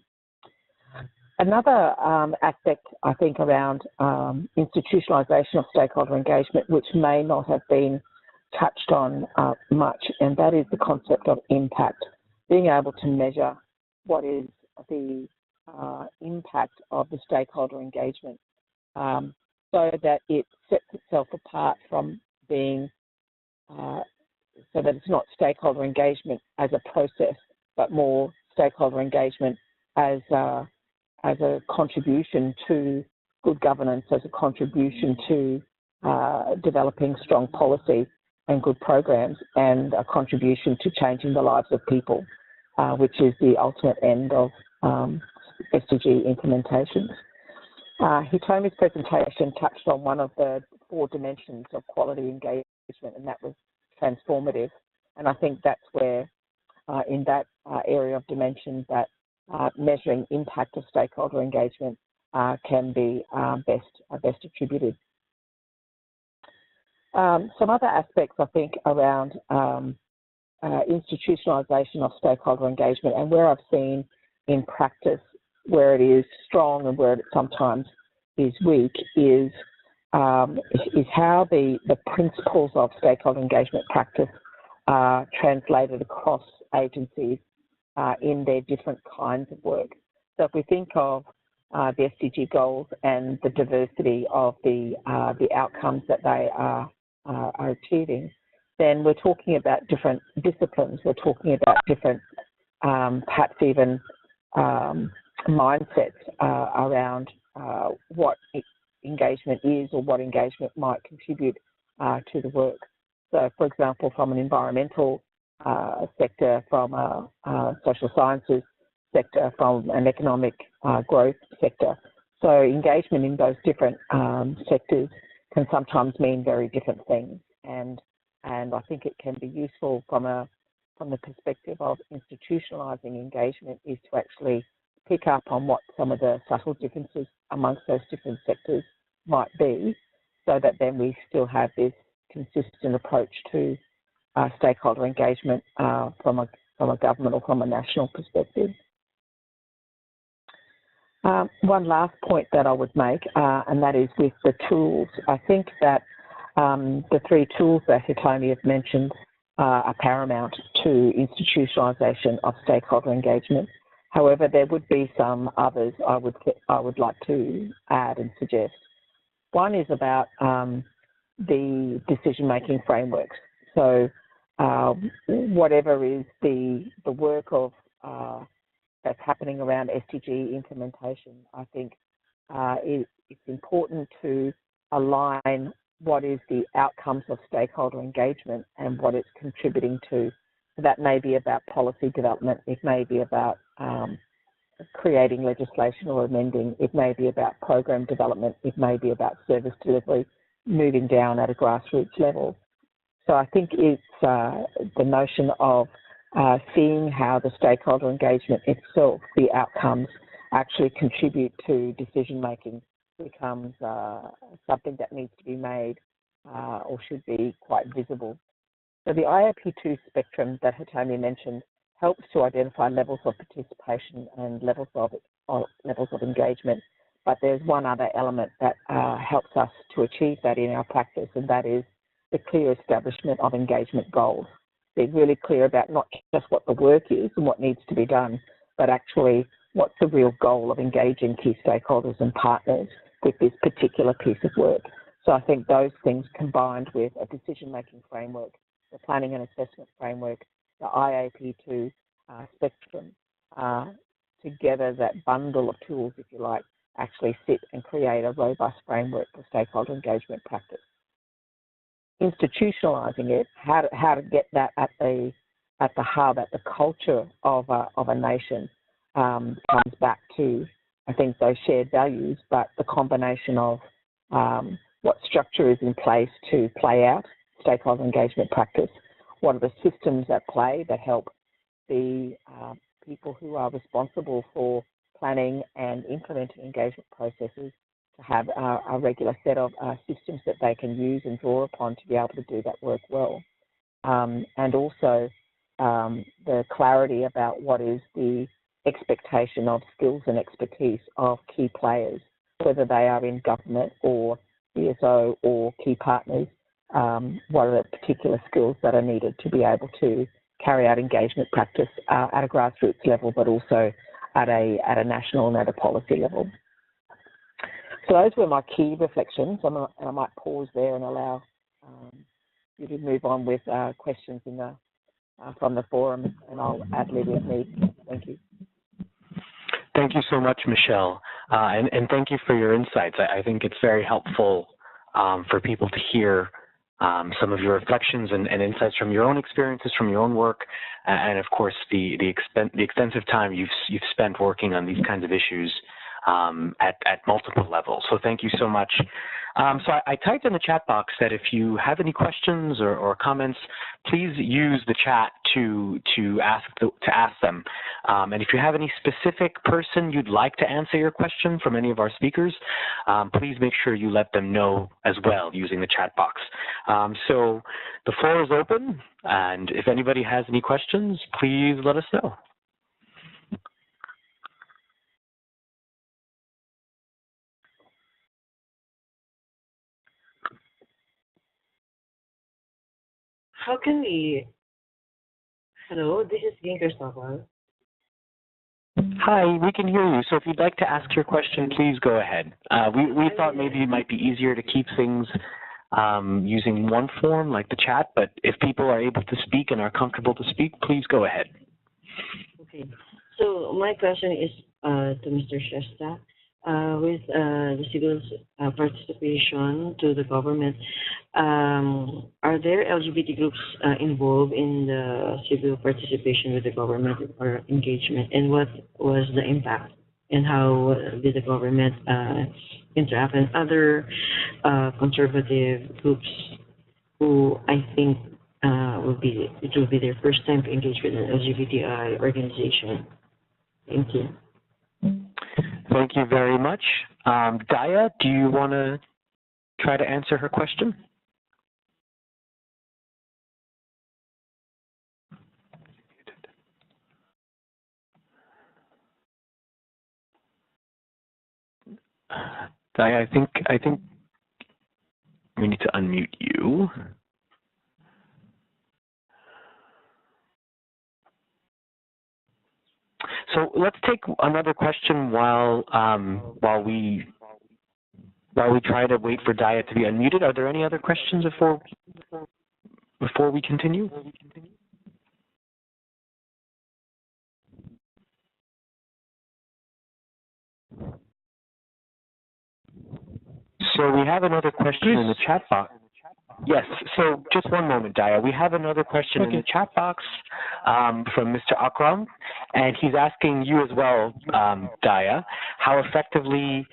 Another aspect, I think, around institutionalisation of stakeholder engagement, which may not have been touched on much, and that is the concept of impact, being able to measure what is the impact of the stakeholder engagement, so that it sets itself apart from being, so that it's not stakeholder engagement as a process, but more stakeholder engagement as a contribution to good governance, as a contribution to developing strong policy and good programs, and a contribution to changing the lives of people, which is the ultimate end of SDG implementations. Hitomi's presentation touched on one of the 4 dimensions of quality engagement, and that was transformative. And I think that's where, in that area of dimension, that measuring impact of stakeholder engagement can be best attributed. Some other aspects, I think, around institutionalisation of stakeholder engagement, and where I've seen in practice where it is strong and where it sometimes is weak, is how the principles of stakeholder engagement practice are translated across agencies in their different kinds of work. So if we think of the SDG goals and the diversity of the outcomes that they are achieving, then we're talking about different disciplines. We're talking about different, perhaps even mindsets around what engagement is or what engagement might contribute to the work. So, for example, from an environmental sector, from a social sciences sector, from an economic growth sector. So engagement in those different sectors can sometimes mean very different things, and I think it can be useful from the perspective of institutionalising engagement is to actually pick up on what some of the subtle differences amongst those different sectors might be, so that then we still have this consistent approach to stakeholder engagement from a government or from a national perspective. One last point that I would make, and that is with the tools. I think that the three tools that Hitomi has mentioned are paramount to institutionalisation of stakeholder engagement. However, there would be some others I would like to add and suggest. One is about the decision-making frameworks. So whatever is the work of that's happening around SDG implementation, I think it's important to align what is the outcomes of stakeholder engagement and what it's contributing to. So that may be about policy development, it may be about creating legislation or amending, it may be about program development, it may be about service delivery, moving down at a grassroots level. So I think it's the notion of seeing how the stakeholder engagement itself, the outcomes, actually contribute to decision making becomes something that needs to be made or should be quite visible. So the IAP2 spectrum that Hitomi mentioned helps to identify levels of participation and levels of engagement. But there's one other element that helps us to achieve that in our practice, and that is the clear establishment of engagement goals. Being really clear about not just what the work is and what needs to be done, but actually what's the real goal of engaging key stakeholders and partners with this particular piece of work. So I think those things combined with a decision-making framework, the planning and assessment framework, the IAP2 spectrum, together that bundle of tools, if you like, actually sit and create a robust framework for stakeholder engagement practice. Institutionalising it, how to get that at the hub, at the culture of a nation, comes back to, I think, those shared values, but the combination of what structure is in place to play out stakeholder engagement practice, what are the systems at play that help the people who are responsible for planning and implementing engagement processes to have a regular set of systems that they can use and draw upon to be able to do that work well. And also the clarity about what is the expectation of skills and expertise of key players, whether they are in government or BSO or key partners, what are the particular skills that are needed to be able to carry out engagement practice at a grassroots level, but also at a national and at a policy level. So those were my key reflections, and I might pause there and allow you to move on with questions from the forum, and I'll ad-lib if need. Thank you. Thank you so much, Michelle, and thank you for your insights. I think it's very helpful for people to hear some of your reflections and insights from your own experiences, from your own work, and of course the extensive time you've spent working on these kinds of issues at multiple levels. So thank you so much. So I typed in the chat box that if you have any questions or comments, please use the chat to ask them. And if you have any specific person you'd like to answer your question from any of our speakers, please make sure you let them know as well using the chat box. So the floor is open, and if anybody has any questions, please let us know. How can we, hello, this is Ginker Sawal. Hi, we can hear you. So if you'd like to ask your question, please go ahead. We thought maybe it might be easier to keep things using one form like the chat, but if people are able to speak and are comfortable to speak, please go ahead. Okay. So my question is to Mr. Shesta. With the civil participation to the government, are there LGBT groups involved in the civil participation with the government or engagement? And what was the impact? And how did the government interact? And other conservative groups who I think it will be their first time to engage with an LGBTI organization. Thank you. Thank you very much. Daya, do you want to try to answer her question? Daya, I think we need to unmute you. So let's take another question while we try to wait for Daya to be unmuted. Are there any other questions before we continue? So we have another question in the chat box. Yes, so just one moment, Daya. We have another question in the chat box from Mr. Akram, and he's asking you as well, Daya, how effectively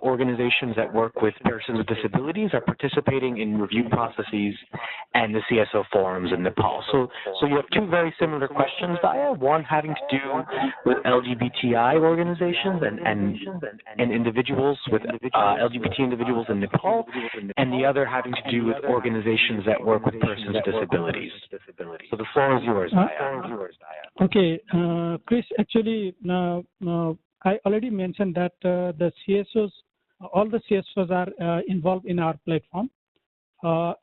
organizations that work with persons with disabilities are participating in review processes and the CSO forums in Nepal. So you have two very similar questions, Daya, one having to do with LGBTI organizations and individuals with LGBT individuals in Nepal, and the other having to do with organizations that work with persons with disabilities. So the floor is yours, Daya. Okay, Chris, actually, I already mentioned that the CSOs, all the CSOs are involved in our platform. I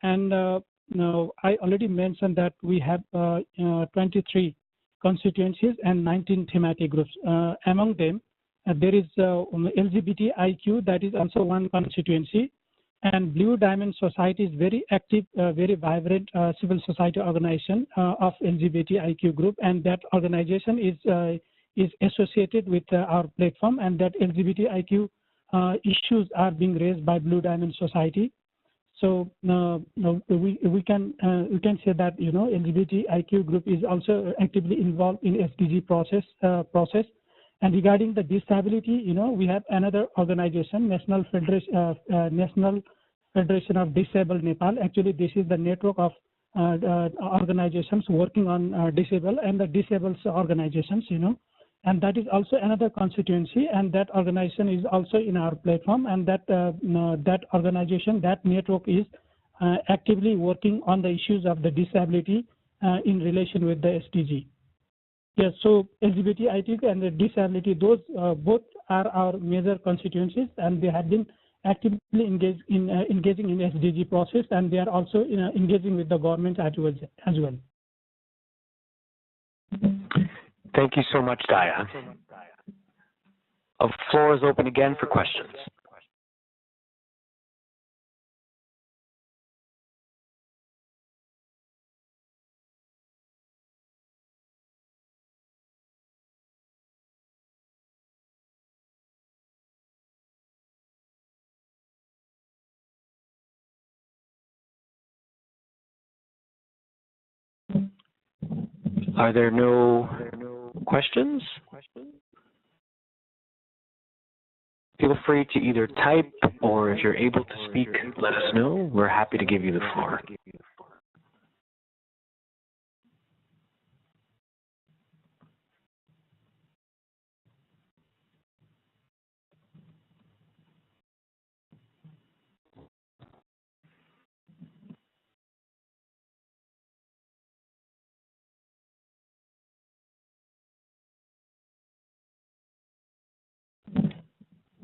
already mentioned that we have 23 constituencies and 19 thematic groups. Among them, there is LGBTIQ, that is also one constituency. And Blue Diamond Society is very active, very vibrant civil society organization of LGBTIQ group. And that organization is associated with our platform, and that LGBTIQ issues are being raised by Blue Diamond Society. So we can say that LGBTIQ group is also actively involved in SDG process. And regarding the disability, we have another organization, National Federation of Disabled Nepal. Actually, this is the network of organizations working on disabled and the disabled organizations, and that is also another constituency, and that organization is also in our platform, and that organization, that network is actively working on the issues of the disability in relation with the SDG. Yes, so LGBTIQ and the disability, those both are our major constituencies, and they have been actively engaging in SDG process, and they are also engaging with the government as well. Thank you so much, Daya. The floor is open again for questions. Are there no questions? Feel free to either type, or if you're able to speak, let us know. We're happy to give you the floor.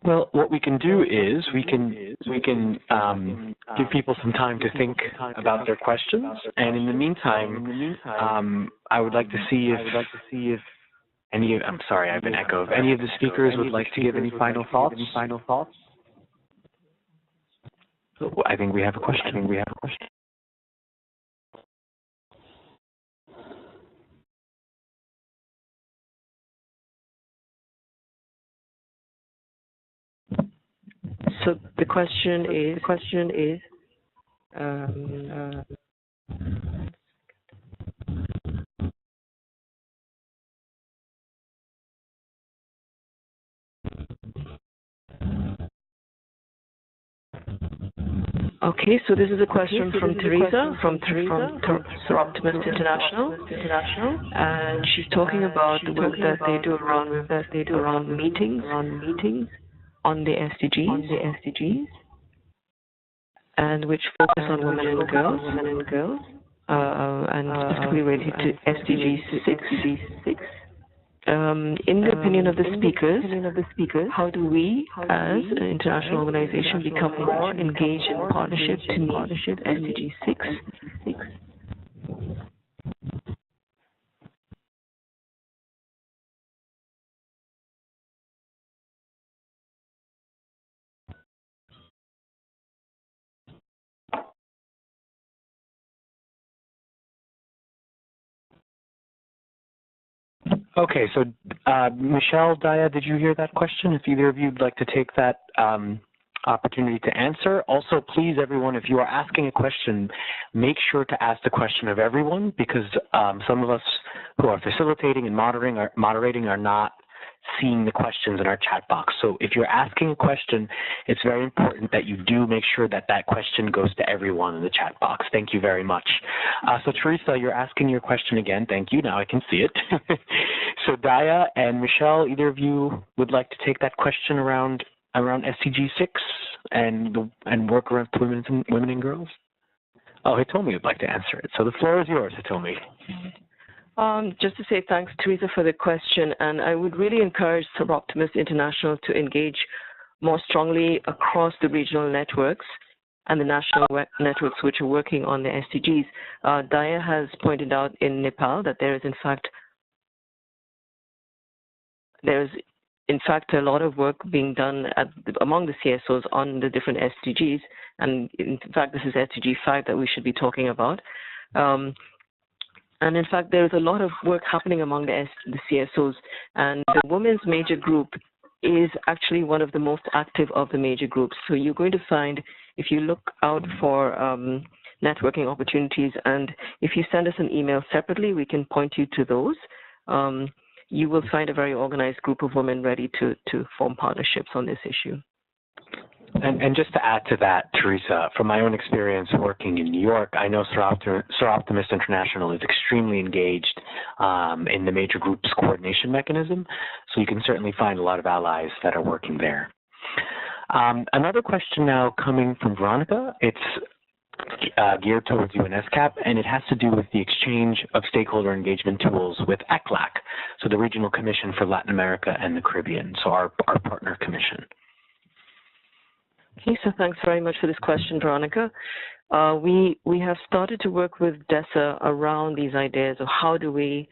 Well, what we can do is we can give people some time to think about their questions, and in the meantime, I would like to see if I'm sorry, I have an echo. If any of the speakers would like to give any final thoughts? I think we have a question. So the question is, okay, so this is a question from Teresa, from Optimist International, and she's talking about the work that they do around meetings on the SDGs, and which focus on women and girls, and specifically related to SDG 6. In the opinion of the speakers, how do we, as an international organization, become more engaged in partnership to meet SDG 6? Okay, so Michelle, Daya, did you hear that question? If either of you would like to take that opportunity to answer. Also, please, everyone, if you are asking a question, make sure to ask the question of everyone, because some of us who are facilitating and moderating are not seeing the questions in our chat box. So if you're asking a question, it's very important that you do make sure that that question goes to everyone in the chat box. Thank you very much. So Teresa, you're asking your question again. Thank you. Now I can see it. So Daya and Michelle, either of you would like to take that question around SDG 6 and work around women and girls? Oh, Hitomi would like to answer it. So the floor is yours, Hitomi. Just to say thanks, Teresa, for the question, and I would really encourage Optimist International to engage more strongly across the regional networks and the national networks which are working on the SDGs. Daya has pointed out in Nepal that there is in fact a lot of work being done among the CSOs on the different SDGs, and in fact this is SDG 5 that we should be talking about. And in fact, there is a lot of work happening among the CSOs, and the Women's Major Group is actually one of the most active of the major groups. So you're going to find, if you look out for networking opportunities, and if you send us an email separately, we can point you to those. You will find a very organized group of women ready to form partnerships on this issue. And just to add to that, Teresa, from my own experience working in New York, I know Optimist International is extremely engaged in the major groups coordination mechanism, so you can certainly find a lot of allies that are working there. Another question now coming from Veronica. It's geared towards UNESCAP, and it has to do with the exchange of stakeholder engagement tools with ACLAC, so the Regional Commission for Latin America and the Caribbean, so our partner commission. Okay, so thanks very much for this question, Veronica. We have started to work with DESA around these ideas of how do we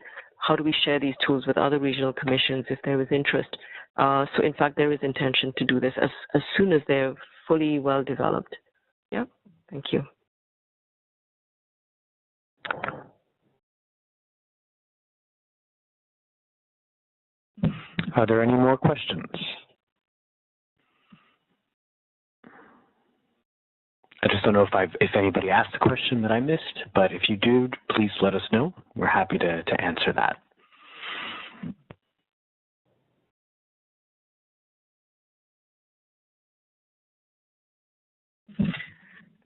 share these tools with other regional commissions if there is interest. So in fact, there is intention to do this as soon as they're fully well developed. Yeah, thank you. Are there any more questions? I just don't know if anybody asked a question that I missed, but if you do, please let us know. We're happy to answer that.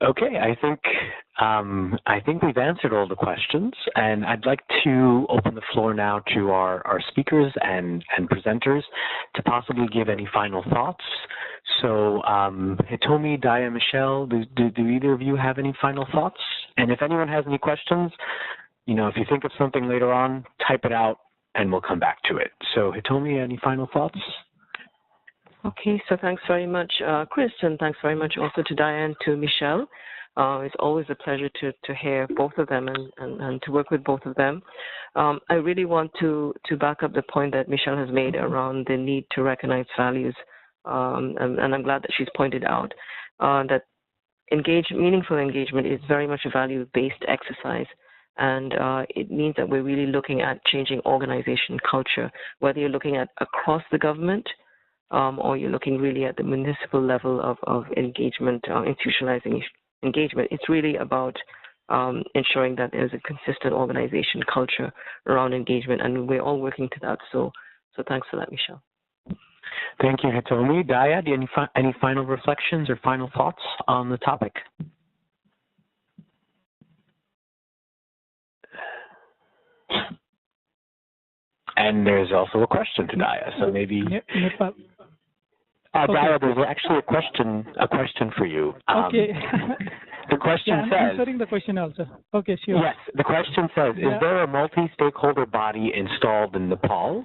Okay, I think we've answered all the questions, and I'd like to open the floor now to our speakers and presenters to possibly give any final thoughts. So Hitomi, Daya, Michelle, do either of you have any final thoughts? And if anyone has any questions, if you think of something later on, type it out and we'll come back to it. So Hitomi, any final thoughts? Okay, so thanks very much, Chris, and thanks very much also to Daya and to Michelle. It's always a pleasure to hear both of them and to work with both of them. I really want to back up the point that Michelle has made around the need to recognize values, and I'm glad that she's pointed out that meaningful engagement is very much a value-based exercise. And it means that we're really looking at changing organization culture, whether you're looking at across the government or you're looking really at the municipal level of engagement, institutionalizing engagement. It's really about ensuring that there's a consistent organization culture around engagement, and we're all working to that. So thanks for that, Michelle. Thank you, Hitomi. Daya, do you have any final reflections or final thoughts on the topic? And there's also a question to Daya, so maybe. Daya, there's actually a question for you. Okay. The question says. I'm answering the question also. Okay, sure. Yes, the question says, is there a multi-stakeholder body installed in Nepal?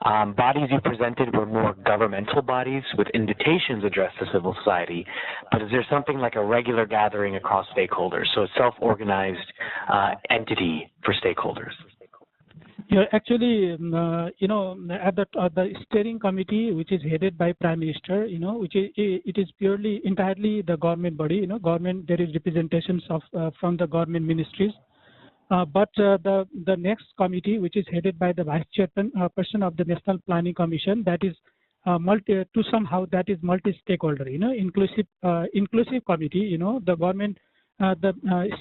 Bodies you presented were more governmental bodies with invitations addressed to civil society, but is there something like a regular gathering across stakeholders, so a self-organized entity for stakeholders? Yeah, actually, at the steering committee, which is headed by Prime Minister, it is entirely the government body. Government, there is representations of from the government ministries. But the next committee, which is headed by the vice chairperson of the National Planning Commission, that is multi-stakeholder. Inclusive committee. The government, the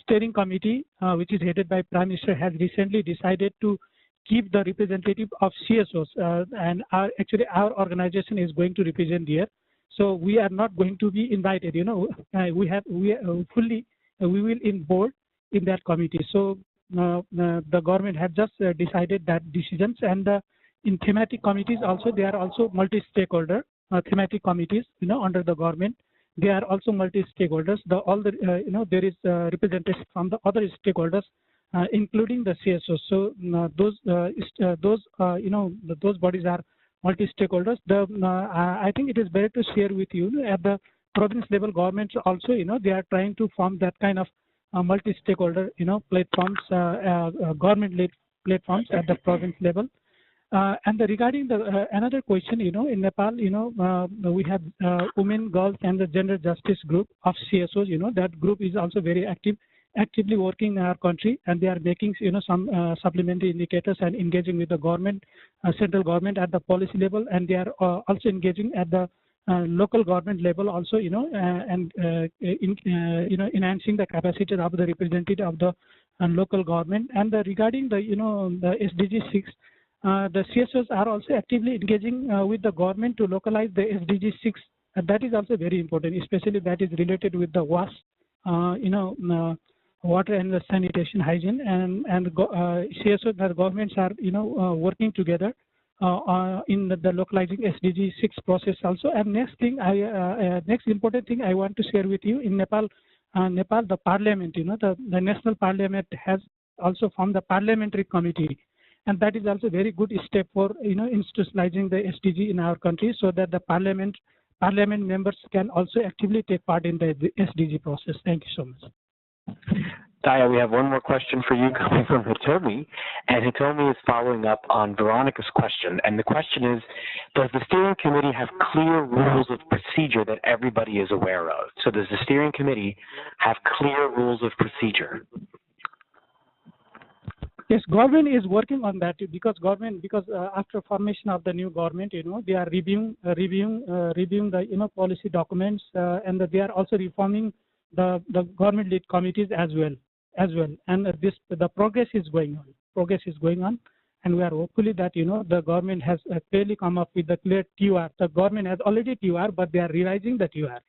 steering committee, which is headed by Prime Minister, has recently decided to keep the representative of CSOs, and our organization is going to represent there. So we are not going to be invited. We will in board in that committee. So the government has just decided that decisions, and in thematic committees also, they are also multi-stakeholder thematic committees. Under the government, they are also multi-stakeholders. There is representation from the other stakeholders, including the CSOs. So those bodies are multi-stakeholders. I think it is better to share with you at the province level governments also. They are trying to form that kind of multi-stakeholder platforms, government-led platforms at the province level. And regarding the another question, in Nepal, we have women, girls, and the gender justice group of CSOs. That group is also very actively working in our country, and they are making some supplementary indicators and engaging with the government, central government at the policy level, and they are also engaging at the local government level also, and enhancing the capacity of the representative of the local government. And regarding the the SDG 6, the CSOs are also actively engaging with the government to localize the SDG 6. That is also very important, especially that is related with the WAS, water and the sanitation hygiene, and CSOs and governments are working together in the localizing SDG 6 process also. And next important thing I want to share with you, in Nepal, the parliament, the national parliament has also formed the parliamentary committee, and that is also a very good step for institutionalizing the SDG in our country, so that the parliament members can also actively take part in the SDG process. Thank you so much. Daya, we have one more question for you coming from Hitomi, and Hitomi is following up on Veronica's question, and the question is, does the steering committee have clear rules of procedure that everybody is aware of? So does the steering committee have clear rules of procedure? Yes, government is working on that, because after formation of the new government, they are reviewing the policy documents, and they are also reforming the government lead committees as well, and the progress is going on, and we are hopefully that the government has clearly come up with the clear TUR. The government has already TUR, but they are revising the TUR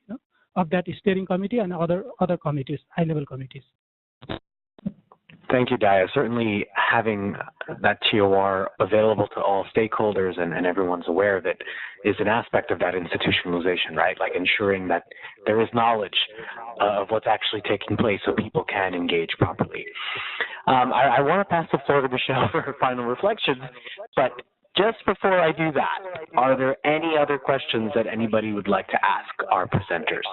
of that steering committee and other committees, high-level committees. Thank you, Daya. Certainly having that TOR available to all stakeholders and everyone's aware of it is an aspect of that institutionalization, right? Like ensuring that there is knowledge of what's actually taking place so people can engage properly. I want to pass the floor to Michelle for her final reflections, but just before I do that, are there any other questions that anybody would like to ask our presenters?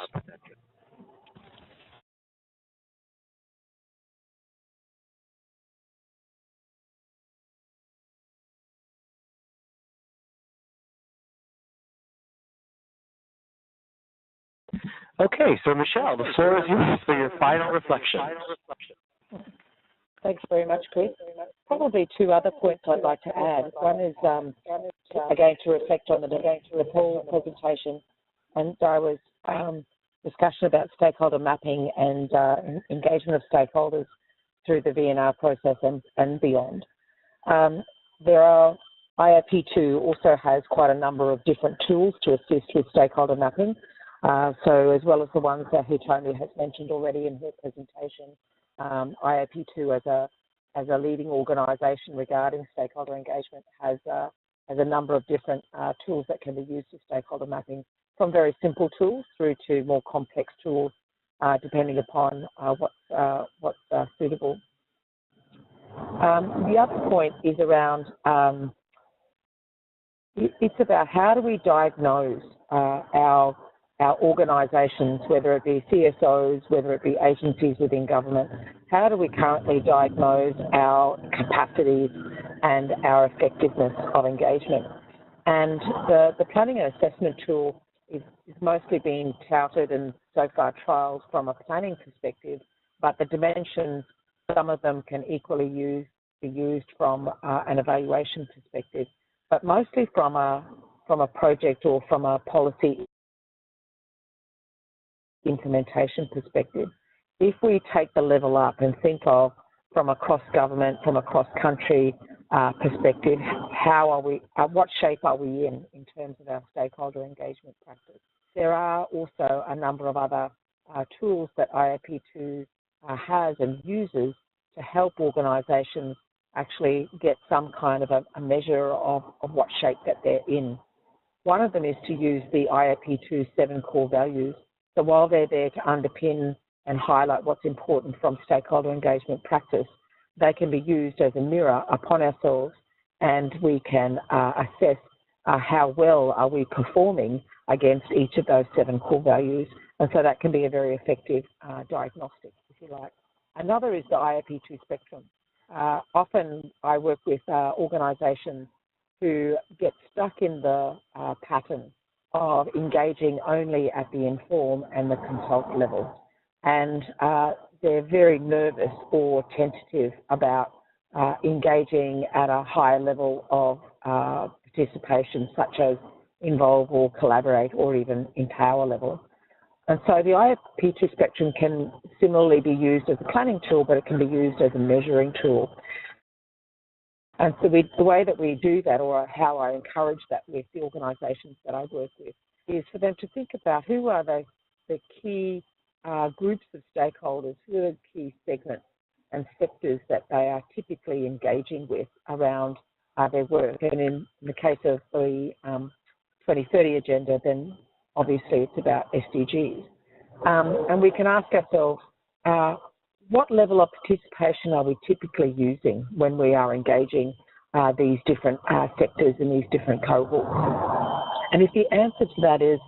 Okay, so Michelle, the floor is yours for your final reflection. Thanks very much, Chris. Probably two other points I'd like to add. One is, again, to reflect on the Paul presentation, and I was discussion about stakeholder mapping and engagement of stakeholders through the VNR process and beyond. IIP2 also has quite a number of different tools to assist with stakeholder mapping. So as well as the ones that Hitomi has mentioned already in her presentation, IIP2 as a leading organisation regarding stakeholder engagement has a number of different tools that can be used for stakeholder mapping, from very simple tools through to more complex tools, depending upon what's suitable. The other point is around, it's about how do we diagnose our organisations, whether it be CSOs, whether it be agencies within government, how do we currently diagnose our capacities and our effectiveness of engagement? And the planning and assessment tool is mostly being touted and so far trialled from a planning perspective, but the dimensions, some of them can equally be used from an evaluation perspective, but mostly from a project or from a policy implementation perspective. If we take the level up and think of from a cross-government, from a cross-country perspective, how are we, what shape are we in terms of our stakeholder engagement practice? There are also a number of other tools that IIP2 has and uses to help organisations actually get some kind of a measure of what shape that they're in. One of them is to use the IIP2 7 core values. So while they're there to underpin and highlight what's important from stakeholder engagement practice, they can be used as a mirror upon ourselves, and we can assess how well are we performing against each of those 7 core values. And so that can be a very effective diagnostic, if you like. Another is the IIP2 spectrum. Often I work with organisations who get stuck in the pattern of engaging only at the inform and the consult level. And they're very nervous or tentative about engaging at a higher level of participation, such as involve or collaborate or even empower level. And so the IIP2 spectrum can similarly be used as a planning tool, but it can be used as a measuring tool. And so the way that we do that, or how I encourage that with the organisations that I work with, is for them to think about who are the key groups of stakeholders, who are the key segments and sectors that they are typically engaging with around their work. And in the case of the 2030 agenda, then obviously it's about SDGs. And we can ask ourselves, what level of participation are we typically using when we are engaging these different sectors and these different cohorts? And if the answer to that is,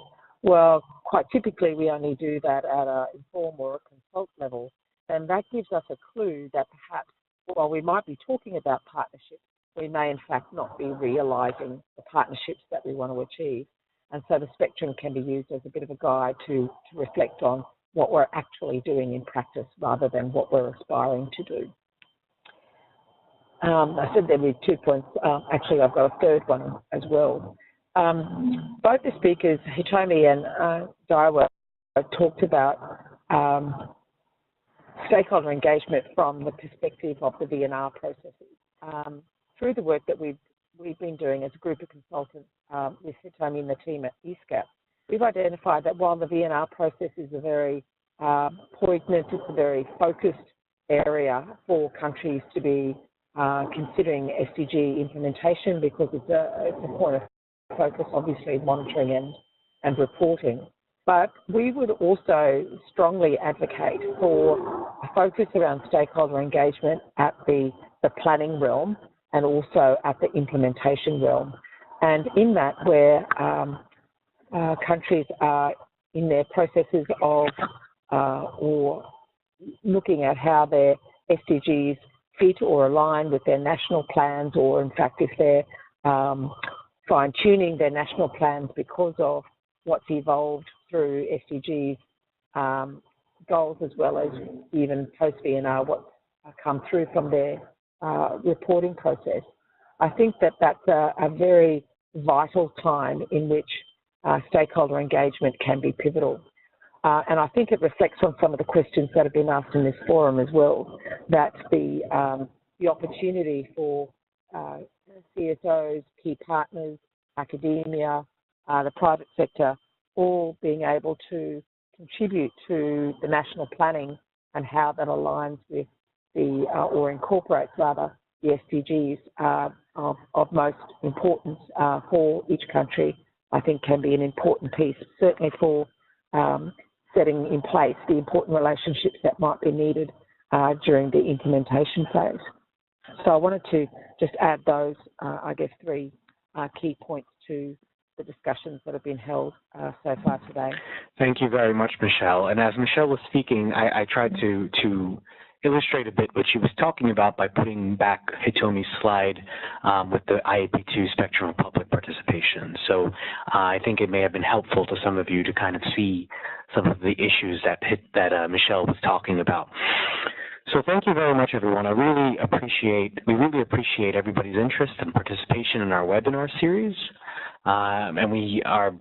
well, quite typically we only do that at an inform or a consult level, then that gives us a clue that perhaps while we might be talking about partnerships, we may in fact not be realising the partnerships that we want to achieve. And so the spectrum can be used as a bit of a guide to reflect on what we're actually doing in practice rather than what we're aspiring to do. I said there were 2 points. Actually, I've got a third one as well. Both the speakers, Hitomi and Daiwa, talked about stakeholder engagement from the perspective of the VNR processes. Through the work that we've been doing as a group of consultants with Hitomi and the team at UNESCAP, we've identified that while the VNR process is a very poignant, it's a very focused area for countries to be considering SDG implementation, because it's a point of focus, obviously, monitoring and reporting. But we would also strongly advocate for a focus around stakeholder engagement at the planning realm and also at the implementation realm. And in that, where countries are in their processes of or looking at how their SDGs fit or align with their national plans, or in fact if they're fine-tuning their national plans because of what's evolved through SDGs goals, as well as even post-VNR, what's come through from their reporting process. I think that that's a very vital time in which stakeholder engagement can be pivotal. And I think it reflects on some of the questions that have been asked in this forum as well, that the opportunity for CSOs, key partners, academia, the private sector, all being able to contribute to the national planning and how that aligns with the, or incorporates rather, the SDGs of most importance for each country, I think can be an important piece, certainly for setting in place the important relationships that might be needed during the implementation phase. So I wanted to just add those, I guess, three key points to the discussions that have been held so far today. Thank you very much, Michelle. And as Michelle was speaking, I tried to illustrate a bit what she was talking about by putting back Hitomi's slide with the IAP2 spectrum of public participation. So I think it may have been helpful to some of you to kind of see some of the issues that Michelle was talking about. So thank you very much, everyone. we really appreciate everybody's interest and participation in our webinar series. And we are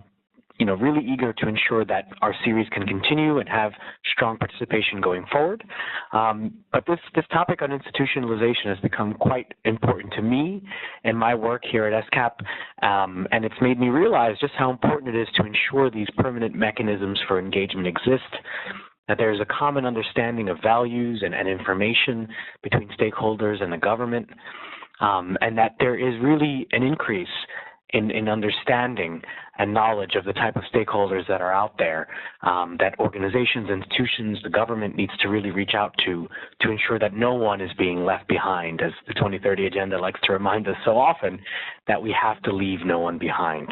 really eager to ensure that our series can continue and have strong participation going forward. But this topic on institutionalization has become quite important to me in my work here at UNESCAP, and it's made me realize just how important it is to ensure these permanent mechanisms for engagement exist, that there's a common understanding of values and information between stakeholders and the government, and that there is really an increase in understanding and knowledge of the type of stakeholders that are out there, that organizations, institutions, the government needs to really reach out to ensure that no one is being left behind, as the 2030 Agenda likes to remind us so often, that we have to leave no one behind.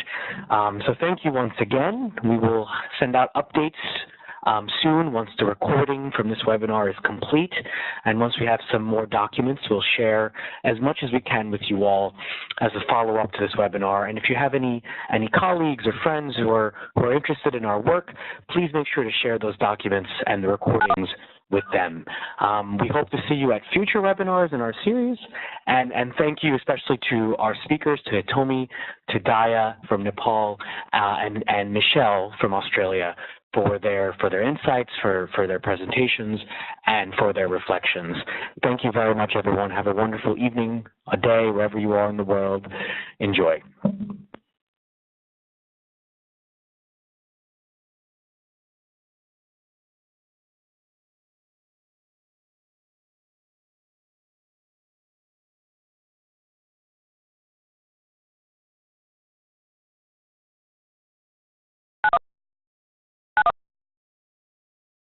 So thank you once again. We will send out updates soon once the recording from this webinar is complete, and once we have some more documents, we'll share as much as we can with you all as a follow-up to this webinar. And if you have any colleagues or friends who are interested in our work, please make sure to share those documents and the recordings with them. We hope to see you at future webinars in our series, and thank you especially to our speakers, to Hitomi, to Daya from Nepal, and Michelle from Australia for their insights, for their presentations, and for their reflections. Thank you very much, everyone. Have a wonderful evening, a day, wherever you are in the world. Enjoy.